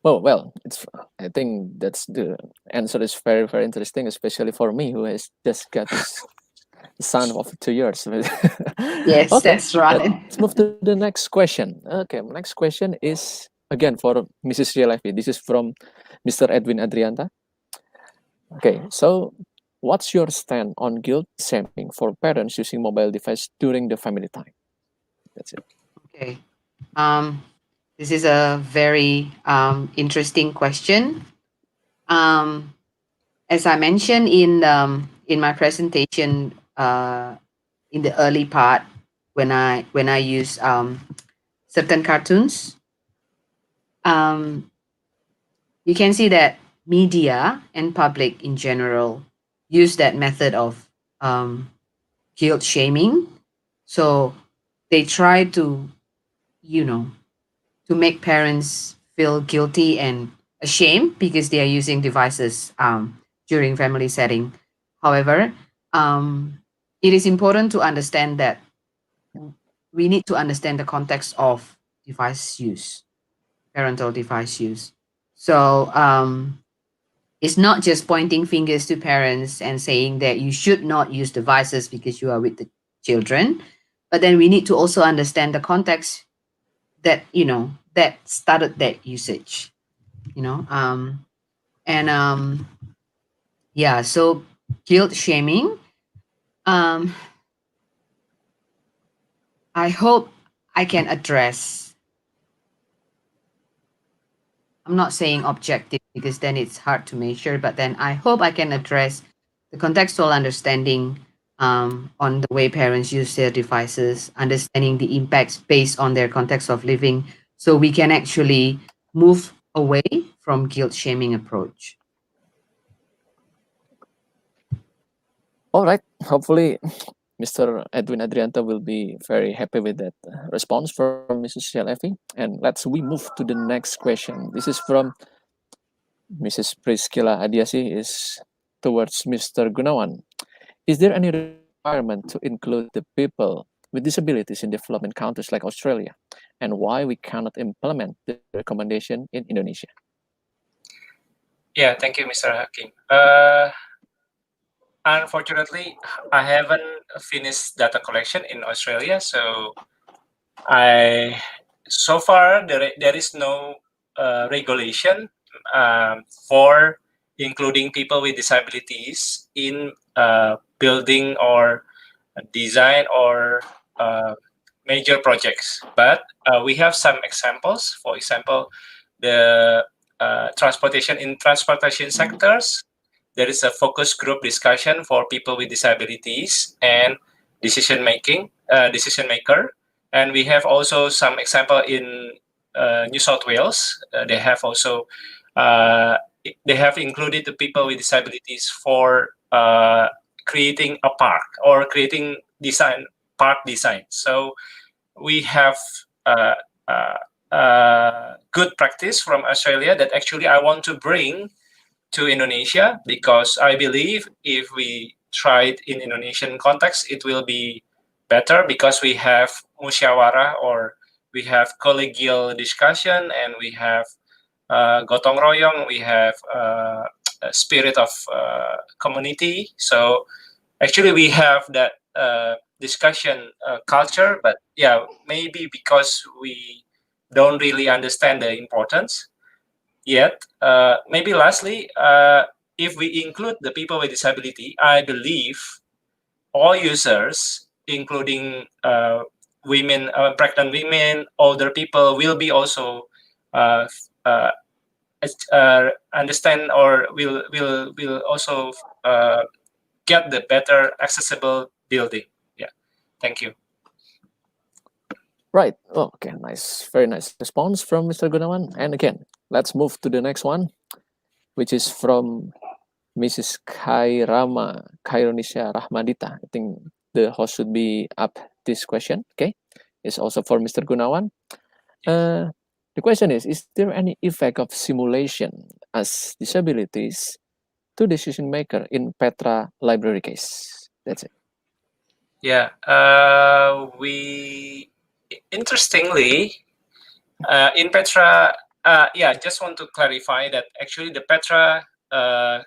Speaker 1: Well, it's. I think that's the answer is very, very interesting, especially for me who has just got this son of 2 years.
Speaker 3: Yes,
Speaker 1: Okay,
Speaker 3: that's right.
Speaker 1: let's move to the next question. Okay, next question is again for Mrs. Sheila Effie. This is from Mr. Edwin Adrianta. Okay, so what's your stand on guilt shaming for parents using mobile device during the family time? That's it.
Speaker 3: Okay. This is a very interesting question. As I mentioned in my presentation in the early part, when I use certain cartoons, you can see that media and public in general use that method of guilt shaming. So they try to, you know, to make parents feel guilty and ashamed because they are using devices during family setting. However, it is important to understand that we need to understand the context of device use, parental device use. So it's not just pointing fingers to parents and saying that you should not use devices because you are with the children, but then we need to also understand the context that that started that usage. And yeah, so guilt shaming, um I hope I can address. I'm not saying objective because then it's hard to measure, but then I hope I can address the contextual understanding on the way parents use their devices, understanding the impacts based on their context of living, so we can actually move away from guilt shaming approach.
Speaker 1: All right. Hopefully, Mr. Edwin Adrianta will be very happy with that response from Mrs. Sheila Effie. And we move to the next question. This is from Mrs. Priscilla Adiasi is towards Mr. Gunawan. Is there any requirement to include the people with disabilities in development countries like Australia? and why we cannot implement the recommendation in Indonesia?
Speaker 2: Yeah, thank you, Mr. Hakim. Unfortunately, I haven't finished data collection in Australia, so so far there is no regulation for including people with disabilities in building or design or major projects. But we have some examples. For example, the transportation sectors, there is a focus group discussion for people with disabilities and decision maker. And we have also some example in New South Wales. They have also they have included the people with disabilities for creating a park or creating park design. So we have good practice from Australia that actually I want to bring to Indonesia, because I believe if we try it in Indonesian context, it will be better, because we have musyawarah, or we have collegial discussion, and we have gotong royong, we have a spirit of community. So actually we have that discussion culture, but yeah, maybe because we don't really understand the importance yet. Maybe lastly, if we include the people with disability, I believe all users, including women, pregnant women, older people, will be also understand, or will also get the better accessible building. Yeah, thank you.
Speaker 1: Right. Oh, okay, nice. Very nice response from Mr. Gunawan. And again, let's move to the next one, which is from Mrs. Kaironisha Rahmadita. I think the host should be up this question. Okay. It's also for Mr. Gunawan. The question is there any effect of simulation as disabilities to decision maker in Petra library case? That's it.
Speaker 2: Yeah, we interestingly in Petra, yeah, just want to clarify that actually the Petra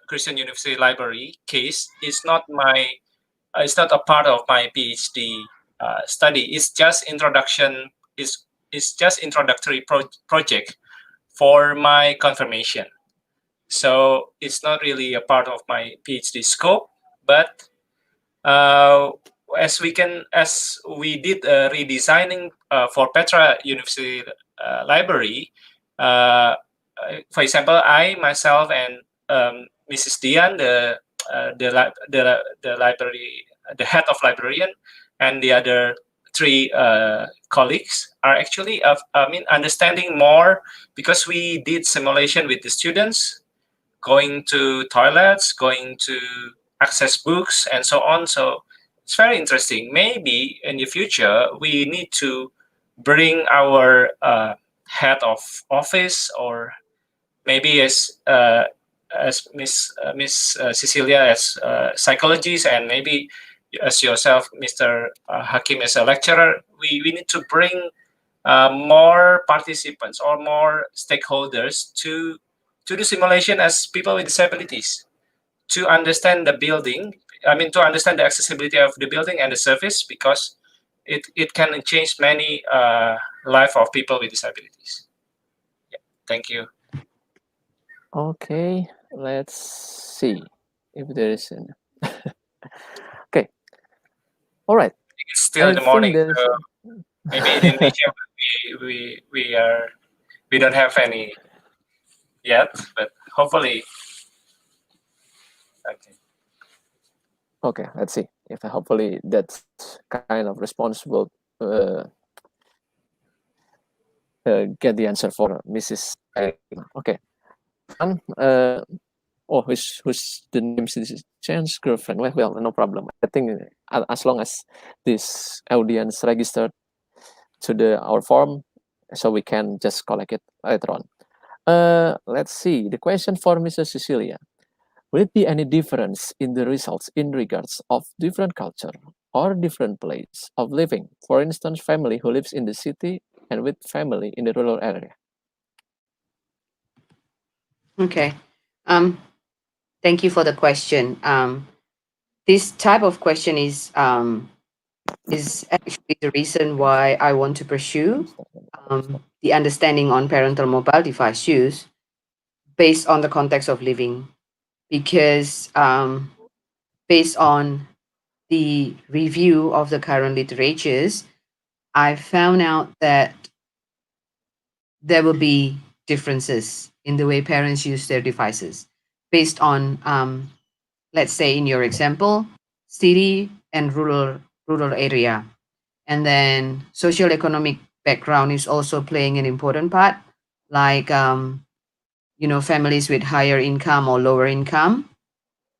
Speaker 2: Christian University Library case is not it's not a part of my PhD study. It's just introduction. It's just introductory project for my confirmation. So it's not really a part of my PhD scope, but as we did redesigning for Petra University Library, for example, I myself and Mrs. Dian, the library, the head of librarian, and the other three colleagues are actually understanding more, because we did simulation with the students, going to toilets, going to access books, and so on. So it's very interesting. Maybe in the future we need to bring our head of office, or maybe as Miss Cicilia as psychologist, and maybe as yourself, Mr. Hakim, as a lecturer. We need to bring more participants or more stakeholders to do simulation as people with disabilities, to understand the building. To understand the accessibility of the building and the service, because it can change many life of people with disabilities. Yeah, thank you.
Speaker 1: Okay, let's see if there is an. Okay, all right.
Speaker 2: It's still in the morning, so maybe in Indonesia we don't have any yet, but hopefully. Okay.
Speaker 1: Okay, let's see if hopefully that kind of response will get the answer for Mrs. Okay. And who's the name is Chan's girlfriend? Well, no problem. I think as long as this audience registered to our form, so we can just collect it later on. Let's see. The question for Mrs. Cicilia. Will it be any difference in the results in regards of different culture or different place of living? For instance, family who lives in the city and with family in the rural area?
Speaker 3: Okay. Thank you for the question. This type of question is actually the reason why I want to pursue the understanding on parental mobile device use based on the context of living, because based on the review of the current literatures, I found out that there will be differences in the way parents use their devices based on, let's say, in your example, city and rural area, and then social economic background is also playing an important part, like families with higher income or lower income,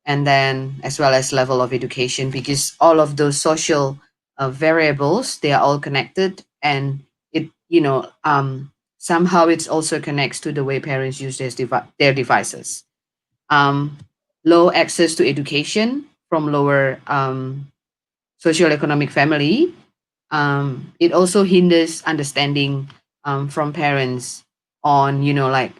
Speaker 3: and then as well as level of education, because all of those social variables, they are all connected, and it somehow it's also connects to the way parents use their devices. um, Low access to education from lower socioeconomic family, it also hinders understanding from parents on, like,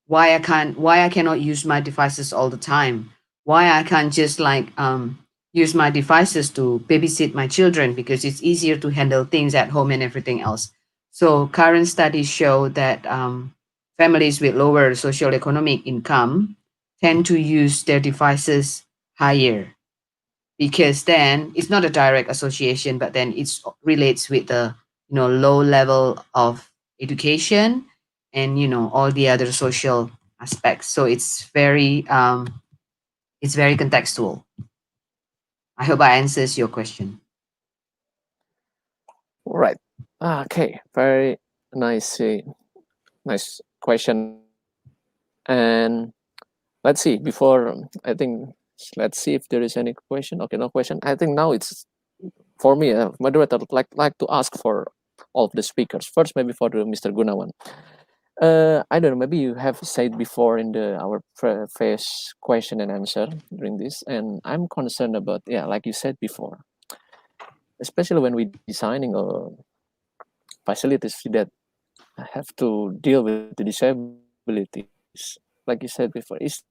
Speaker 3: why I cannot use my devices all the time, why I can't just like use my devices to babysit my children, because it's easier to handle things at home and everything else. So current studies show that families with lower socioeconomic income tend to use their devices higher, because then it's not a direct association, but then it relates with the low level of education and all the other social aspects. So it's very contextual. I hope I answers your question.
Speaker 1: Right. Okay. Very nice. Nice question. And let's see. Before I think, let's see if there is any question. Okay, no question. I think now it's for me, moderator. Would like to ask for all of the speakers first. Maybe for Mr. Gunawan. I don't know. Maybe you have said before in our first question and answer during this, and I'm concerned about, yeah, like you said before, especially when we designing facilities that have to deal with the disabilities. Like you said before, is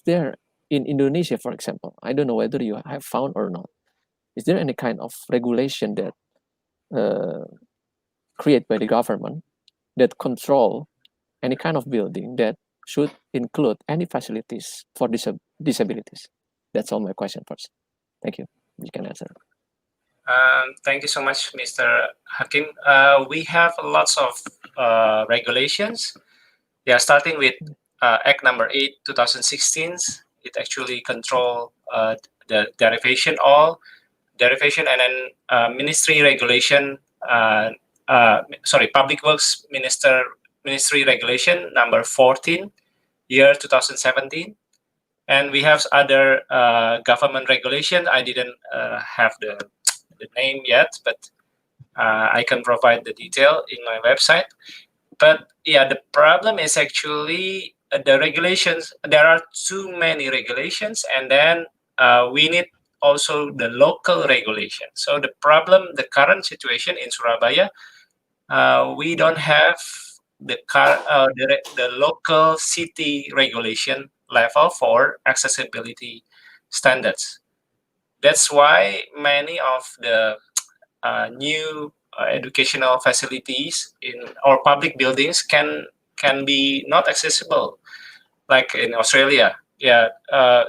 Speaker 1: there in Indonesia, for example? I don't know whether you have found or not. Is there any kind of regulation that uh, created by the government that control any kind of building that should include any facilities for disabilities? That's all my question first. Thank you. You can answer.
Speaker 2: Thank you so much, Mr. Hakim. We have lots of regulations. Yeah, starting with Act number 8, 2016. It actually control the derivation and then ministry regulation. Public Works Ministry Regulation number 14, year 2017. And we have other government regulation. I didn't have the name yet, but I can provide the detail in my website. But yeah, the problem is actually the regulations. There are too many regulations, and then we need also the local regulation. So the current situation in Surabaya, we don't have the local city regulation level for accessibility standards. That's why many of the new educational facilities in our public buildings can be not accessible, like in Australia. Yeah,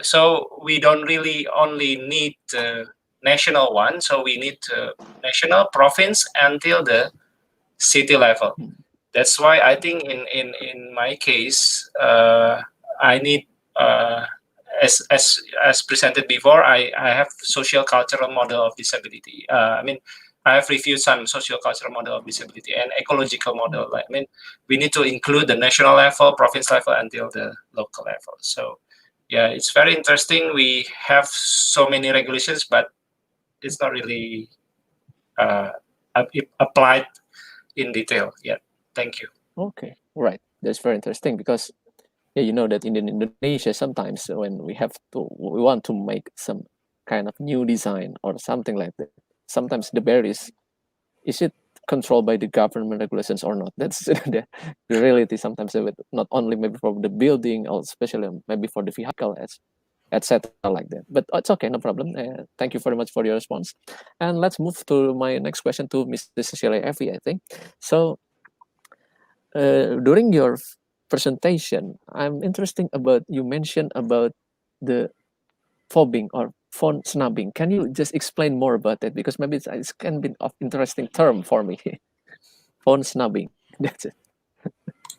Speaker 2: so we don't really only need national one, so we need national, province, until the city level. That's why I think in my case, I need as presented before, I have social cultural model of disability. I have reviewed some social cultural model of disability and ecological model. We need to include the national level, province level, until the local level. So yeah, it's very interesting. We have so many regulations, but it's not really applied in detail yet. Thank you.
Speaker 1: Okay, right. That's very interesting because, yeah, you know that in Indonesia sometimes when we want to make some kind of new design or something like that, sometimes the barriers, is it controlled by the government regulations or not. That's the reality sometimes, with not only maybe for the building, or especially maybe for the vehicle, etc. like that. But it's okay, no problem. Thank you very much for your response. And let's move to my next question to Ms. Cecilia Effie, I think. So during your presentation, I'm interested about, you mentioned about the fobbing or phone snubbing. Can you just explain more about it? Because maybe it's can be of interesting term for me. Phone snubbing. That's it.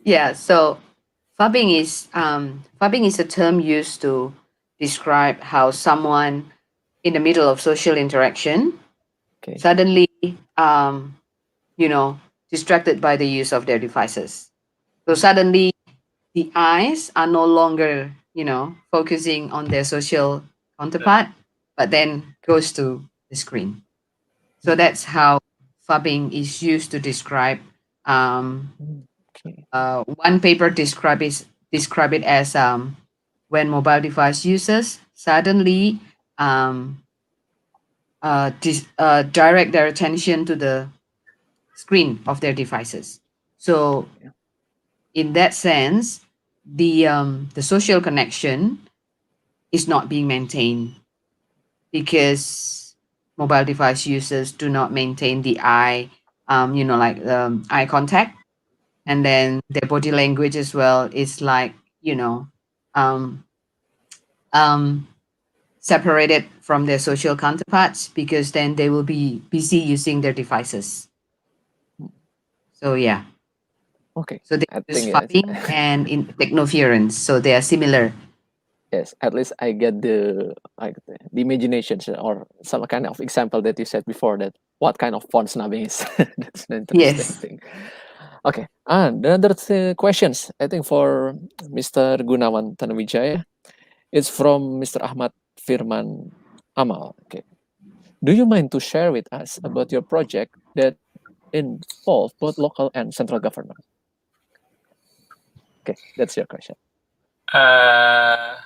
Speaker 3: Yeah. So fubbing is a term used to describe how someone in the middle of social interaction
Speaker 1: Okay.
Speaker 3: suddenly distracted by the use of their devices. So suddenly the eyes are no longer, focusing on their social counterpart, but then goes to the screen. So that's how fubbing is used to describe.
Speaker 1: Okay.
Speaker 3: One paper describe it as when mobile device users suddenly direct their attention to the screen of their devices. So
Speaker 1: Yeah.
Speaker 3: in that sense, the social connection is not being maintained because mobile device users do not maintain the eye contact, and then their body language as well is like um, um, separated from their social counterparts, because then they will be busy using their devices. So yeah.
Speaker 1: Okay.
Speaker 3: So they
Speaker 1: I
Speaker 3: use
Speaker 1: think
Speaker 3: fubbing and in technoference. So they are similar.
Speaker 1: yes. At least I get the the imaginations or some kind of example that you said before, that what kind of phone snubbing is. That's an interesting
Speaker 3: Yes.
Speaker 1: thing. Okay. And another questions, I think, for Mr. Gunawan Tanuwidjaja. It's from Mr. Ahmad Firman Amal. Okay. Do you mind to share with us about your project that involve both local and central government? Okay, that's your question.
Speaker 2: Uh,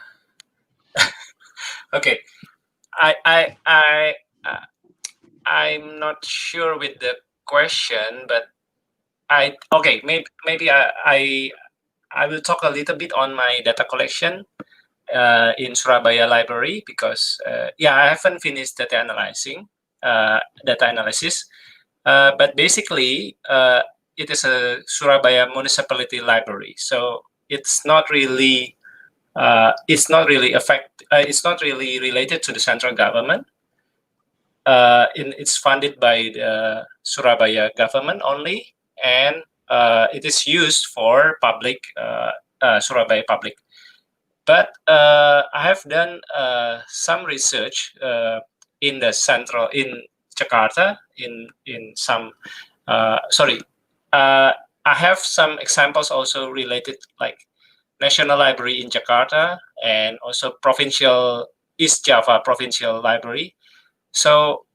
Speaker 2: okay, I'm not sure with the question, but maybe I will talk a little bit on my data collection in Surabaya Library, because I haven't finished data analysis, but basically it is a Surabaya municipality library, so it's not really it's not really related to the central government. It's funded by the Surabaya government only, and it is used for public Surabaya public. But I have done some research in Jakarta, in some I have some examples also related, like National Library in Jakarta, and also provincial East Java Provincial Library. So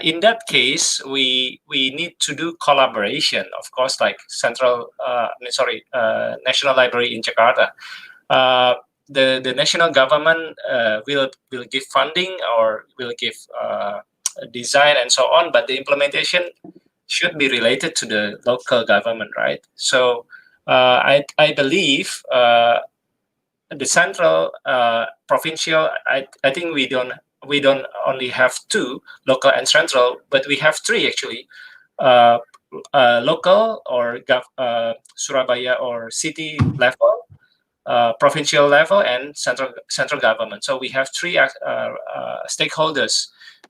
Speaker 2: in that case, we need to do collaboration, of course, like National Library in Jakarta. The national government will give funding, or will give design and so on, but the implementation should be related to the local government, right? So I believe the central provincial, I think we don't only have two, local and central, but we have three actually. Local or Surabaya or city level, provincial level, and central government. So we have three stakeholders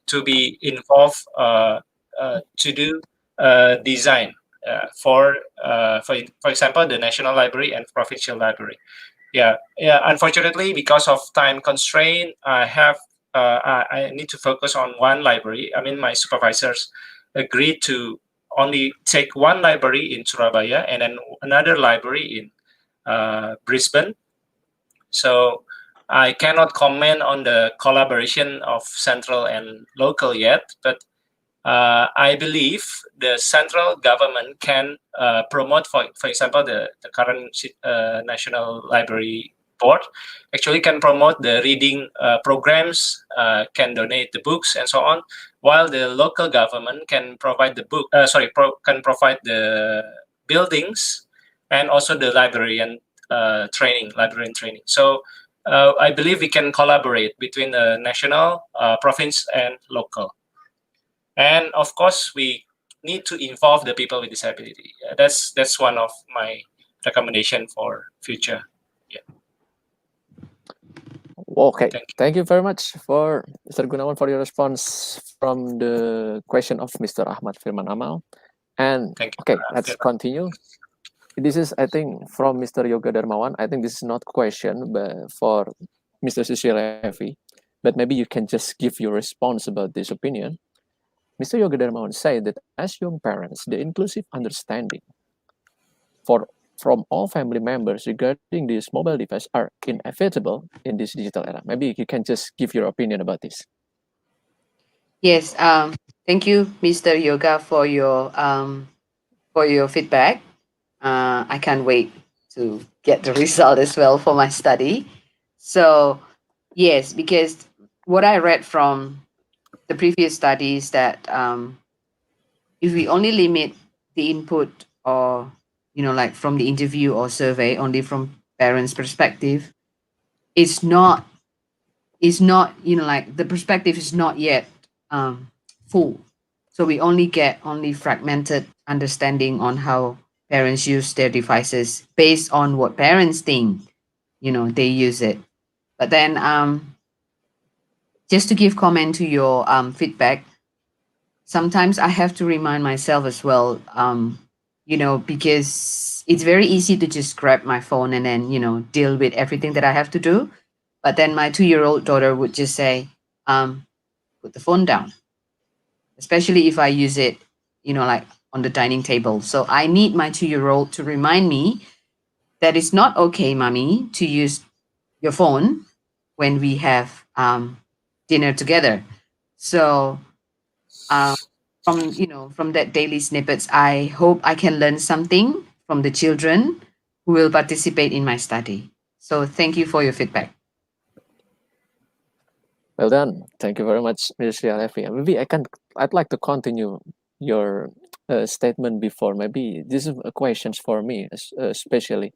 Speaker 2: to be involved to do design for example, the National Library and Provincial Library. Yeah. Unfortunately, because of time constraint, I need to focus on one library. I mean, my supervisors agreed to only take one library in Surabaya and then another library in Brisbane. So I cannot comment on the collaboration of central and local yet, but I believe the central government can promote, for example, the current National Library board actually can promote the reading programs, can donate the books and so on, while the local government can provide the can provide the buildings and also the librarian training. So I believe we can collaborate between the national, province, and local. And of course, we need to involve the people with disability. That's one of my recommendation for future. Yeah.
Speaker 1: Okay, thank you very much for Mr. Gunawan for your response from the question of Mr. Ahmad Firman Amal. And okay, let's continue. This is, I think, from Mr. Yoga Darmawan. I think this is not question but for Mr. Cicilia, but maybe you can just give your response about this opinion. Mr. Yoga Darmawan said that as young parents, the inclusive understanding from all family members regarding this mobile device are inevitable in this digital era. Maybe you can just give your opinion about this.
Speaker 3: Yes. Thank you, Mr. Yoga, for your feedback. I can't wait to get the result as well for my study. So yes, because what I read from the previous studies that if we only limit the input or like from the interview or survey only from parents' perspective, it's not like the perspective is not yet full. So we only get fragmented understanding on how parents use their devices based on what parents think they use it. But then just to give comment to your feedback, sometimes I have to remind myself as well, because it's very easy to just grab my phone and then deal with everything that I have to do. But then my 2-year-old daughter would just say, put the phone down, especially if I use it, like on the dining table. So I need my 2-year-old to remind me that it's not okay, mommy, to use your phone when we have dinner together. So from that daily snippets, I hope I can learn something from the children who will participate in my study. So thank you for your feedback.
Speaker 1: Well done. Thank you very much, Ms. Levi. Maybe I'd like to continue your statement before. Maybe this is a question for me, especially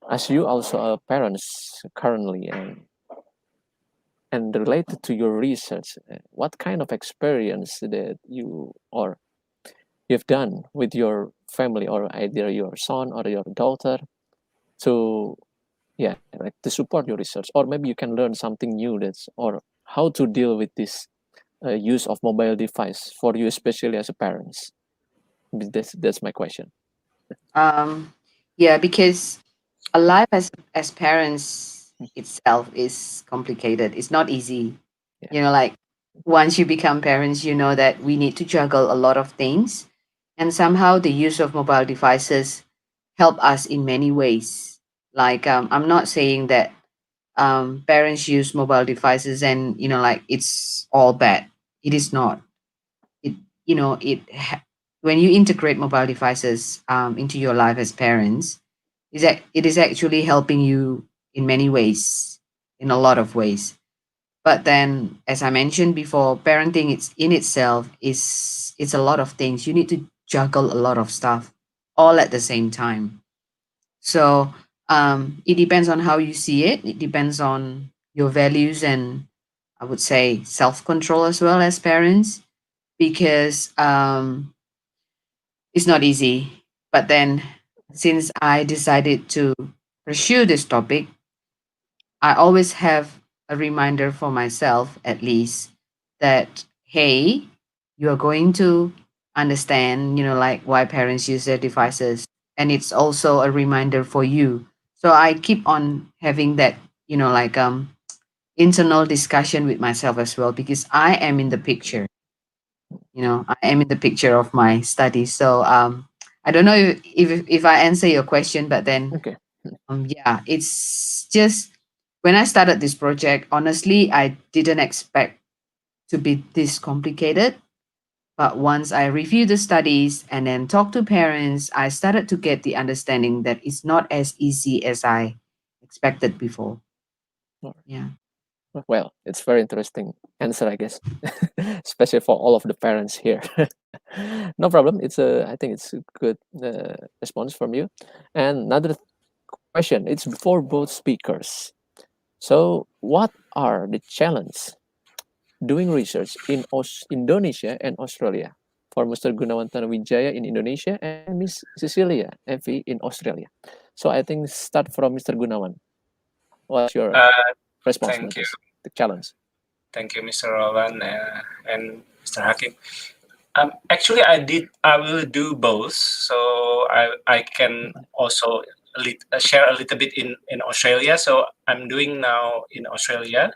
Speaker 1: as you also are parents currently, and related to your research, what kind of experience that you've done with your family or either your son or your daughter to to support your research, or maybe you can learn something new or how to deal with this use of mobile device for you, especially as a parents. That's my question.
Speaker 3: Because a life as parents itself is complicated. It's not easy. Like once you become parents, you know that we need to juggle a lot of things, and somehow the use of mobile devices help us in many ways. Like I'm not saying that parents use mobile devices and like it's all bad. It is not. It when you integrate mobile devices into your life as parents, is that it is actually helping you in many ways, in a lot of ways. But then, as I mentioned before, parenting in itself it's a lot of things. You need to juggle a lot of stuff all at the same time. So it depends on how you see it. It depends on your values and I would say self control as well as parents, because it's not easy. But then, since I decided to pursue this topic, I always have a reminder for myself, at least, that hey, you are going to understand, like why parents use their devices, and it's also a reminder for you. So I keep on having that, like internal discussion with myself as well, because I am in the picture. I am in the picture of my study. So I don't know if I answer your question, but then
Speaker 1: okay.
Speaker 3: It's just when I started this project, honestly, I didn't expect to be this complicated. But once I reviewed the studies and then talked to parents, I started to get the understanding that it's not as easy as I expected before.
Speaker 1: Alright.
Speaker 3: Yeah.
Speaker 1: Well, it's very interesting answer, I guess, especially for all of the parents here. No problem. I think it's a good response from you. And another question. It's for both speakers. So, what are the challenges doing research in Indonesia and Australia? For Mr. Gunawan Tanuwidjaja in Indonesia and Miss Cicilia FE in Australia. So I think start from Mr. Gunawan. What's your response to
Speaker 2: Thank you.
Speaker 1: this? The challenge.
Speaker 2: Thank you, Mr. Roland and Mr. Hakim. Actually, I will do both. So I can also share a little bit in Australia. So I'm doing now in Australia,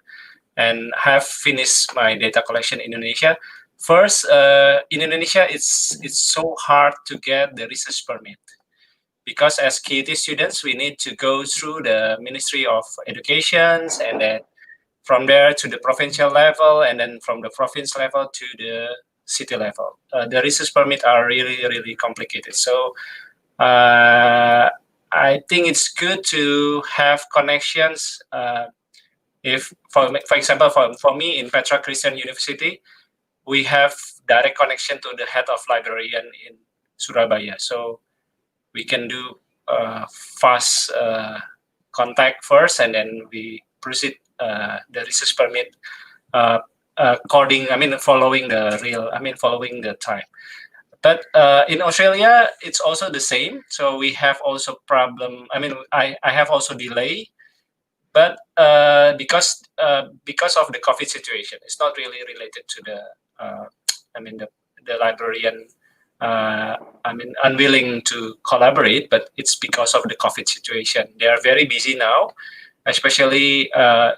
Speaker 2: and have finished my data collection in Indonesia. First, in Indonesia, it's so hard to get the research permit, because as KT students, we need to go through the Ministry of Education, and then from there to the provincial level, and then from the province level to the city level. The research permit are really, really complicated. So I think it's good to have connections. If, for example, for me in Petra Christian University, we have direct connection to the head of librarian in Surabaya. So we can do fast contact first, and then we proceed the research permit following the time. But in Australia, it's also the same. So we have also problem. I have also delay, but because of the COVID situation, it's not really related to the librarian. Unwilling to collaborate, but it's because of the COVID situation. They are very busy now, especially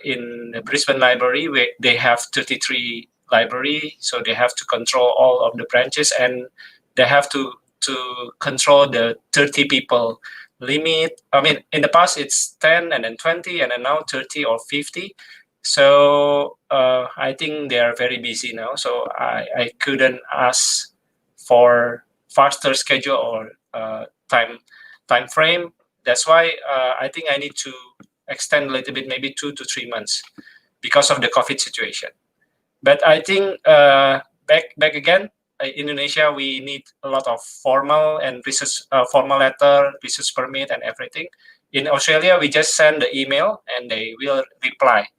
Speaker 2: in the Brisbane library, where they have 33 library, so they have to control all of the branches, and they have to control the 30 people limit. In the past it's 10 and then 20, and then now 30 or 50. So I think they are very busy now. So I couldn't ask for faster schedule or time frame. That's why I think I need to extend a little bit, maybe 2 to 3 months, because of the COVID situation. But I think back again, in Indonesia, we need a lot of formal and research, formal letter, research permit, and everything. In Australia, we just send the email and they will reply.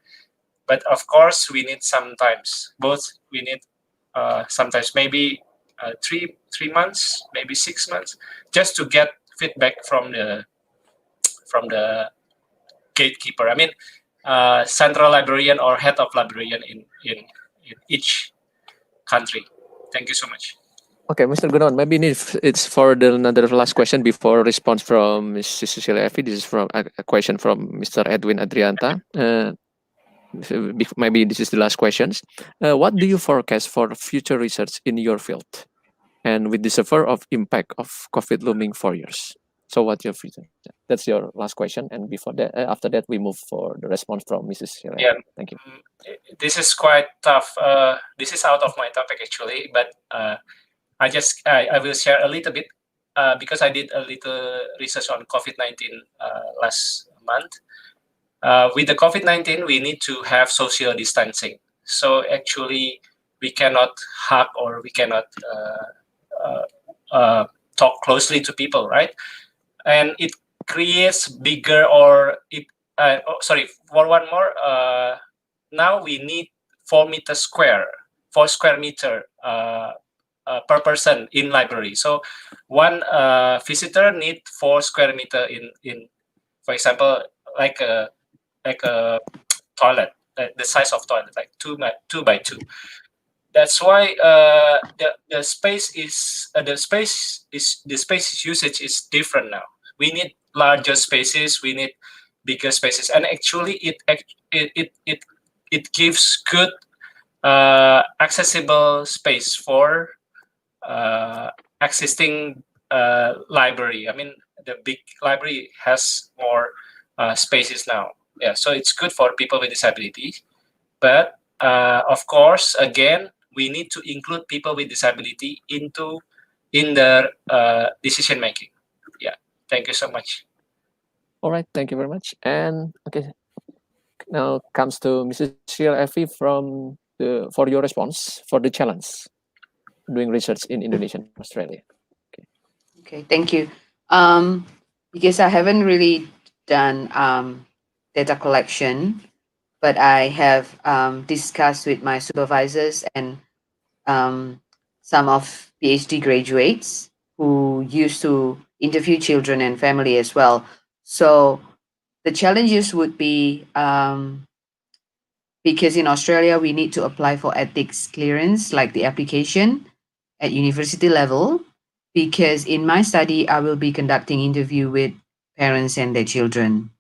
Speaker 2: But of course, we need sometimes both. We need sometimes maybe 3 months, maybe 6 months, just to get feedback from the gatekeeper. Central librarian or head of librarian in each country. Thank you so much.
Speaker 1: Okay, Mr. Gunawan, maybe it's for another last question before response from Ms. Cecilia Effie. This is from a question from Mr. Edwin Adrianta. Maybe this is the last questions. What do you forecast for future research in your field, and with the severe of impact of COVID looming 4 years? So what's your future? That's your last question, and before that, after that, we move for the response from Mrs. Cecilia.
Speaker 2: Yeah,
Speaker 1: thank you.
Speaker 2: This is quite tough. This is out of my topic actually, but I will share a little bit because I did a little research on COVID-19 last month. With the COVID-19, we need to have social distancing. So actually, we cannot hug or we cannot talk closely to people, right? And it creates bigger for one more. Now we need 4 square meter per person in library. So one visitor need 4 square meter in for example, like a toilet, the size of toilet, like 2 by 2. That's why the space usage is different now. We need larger spaces. We need bigger spaces, and actually, it gives good accessible space for existing library. The big library has more spaces now. Yeah, so it's good for people with disabilities. But of course, again, we need to include people with disability in their decision making. Yeah, thank you so much.
Speaker 1: All right, thank you very much. And okay, now comes to Mrs. Sheila Effie for your response for the challenge doing research in Indonesia and Australia.
Speaker 3: Okay, thank you. Because I haven't really done data collection, but I have discussed with my supervisors and some of PhD graduates who used to interview children and family as well. So the challenges would be because in Australia we need to apply for ethics clearance, like the application at university level. Because in my study, I will be conducting interview with parents and their children.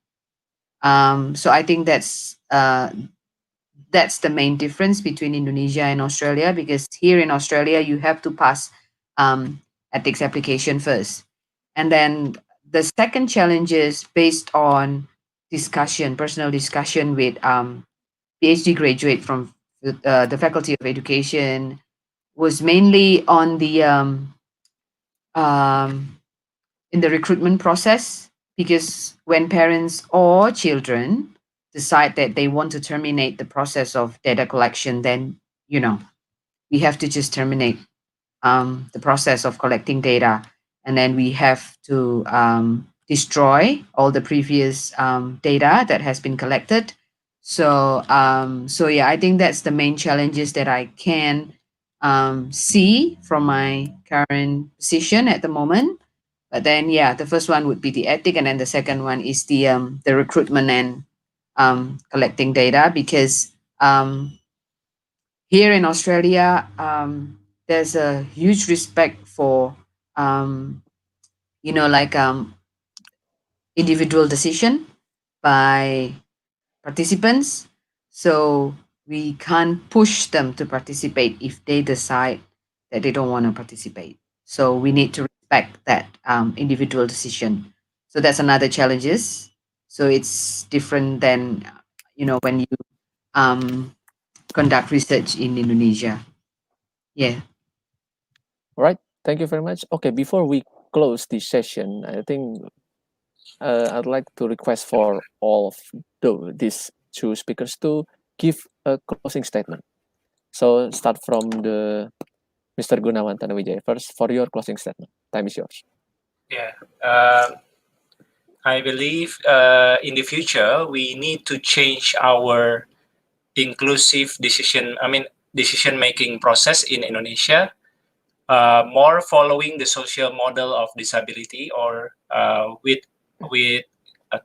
Speaker 3: So I think that's the main difference between Indonesia and Australia. Because here in Australia, you have to pass ethics application first, and then the second challenge is based on personal discussion with PhD graduate from the Faculty of Education, was mainly on the um, in the recruitment process. Because when parents or children decide that they want to terminate the process of data collection, then we have to just terminate the process of collecting data, and then we have to destroy all the previous data that has been collected. So yeah, I think that's the main challenges that I can see from my current position at the moment. But then, yeah, the first one would be the ethic, and then the second one is the recruitment and collecting data. Because here in Australia, there's a huge respect for um, like individual decision by participants. So we can't push them to participate if they decide that they don't want to participate. So we need to respect that individual decision. So that's another challenges. So it's different than when you um, conduct research in Indonesia. Yeah.
Speaker 1: All right, thank you very much. Okay, before we close this session, I think I'd like to request for all of these two speakers to give a closing statement. So start from the Mr. Gunawan Tanuwidjaja first for your closing statement. Time is yours.
Speaker 2: Yeah. I believe in the future we need to change our inclusive decision making process in Indonesia, more following the social model of disability, or with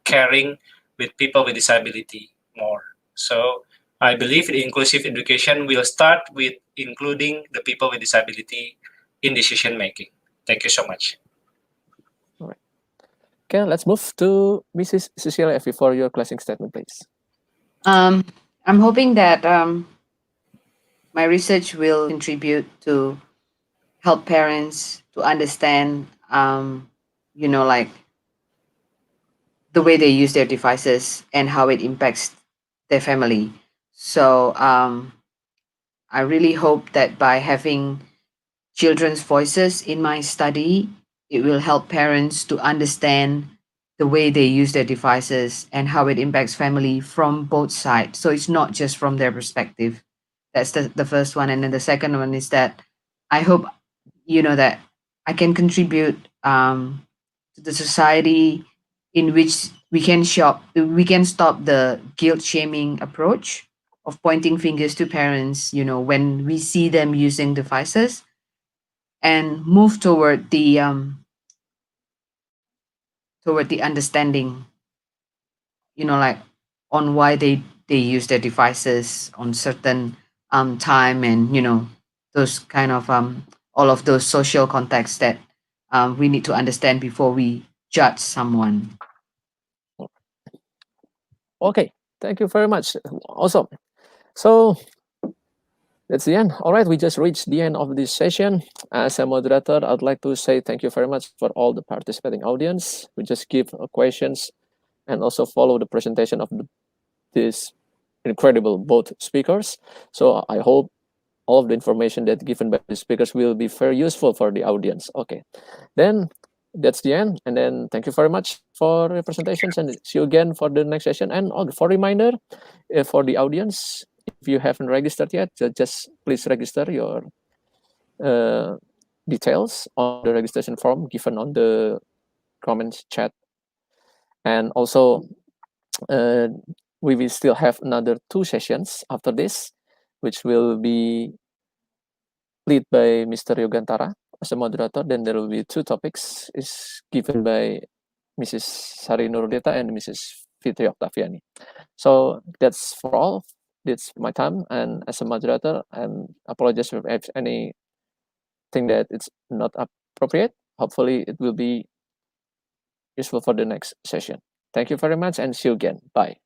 Speaker 2: caring with people with disability more. So I believe the inclusive education will start with including the people with disability in decision making. Thank you so much.
Speaker 1: All right. Okay, let's move to Mrs. Cecilia Effie for your closing statement, please.
Speaker 3: I'm hoping that my research will contribute to help parents to understand, like the way they use their devices and how it impacts their family. So I really hope that by having children's voices in my study, it will help parents to understand the way they use their devices and how it impacts family from both sides. So it's not just from their perspective. That's the first one. And then the second one is that I hope, that I can contribute to the society in which we can stop the guilt shaming approach of pointing fingers to parents, when we see them using devices, and move toward the understanding, like on why they use their devices on certain time, and those kind of all of those social contexts that we need to understand before we judge someone.
Speaker 1: Okay, thank you very much. Awesome. So that's the end. All right, we just reached the end of this session. As a moderator, I'd like to say thank you very much for all the participating audience. We just give questions and also follow the presentation of this incredible both speakers. So I hope all of the information that given by the speakers will be very useful for the audience. Okay, then that's the end. And then thank you very much for your presentations, and see you again for the next session. And for reminder, for the audience, if you haven't registered yet, just please register your details on the registration form given on the comments chat. And also, we will still have another 2 sessions after this, which will be led by Mr. Yogantara as a moderator. Then there will be 2 topics is given by Mrs. Sari Nurudeta and Mrs. Fitri Octaviani. So that's for all. It's my time, and as a moderator, I apologize if anything that it's not appropriate. Hopefully, it will be useful for the next session. Thank you very much, and see you again. Bye.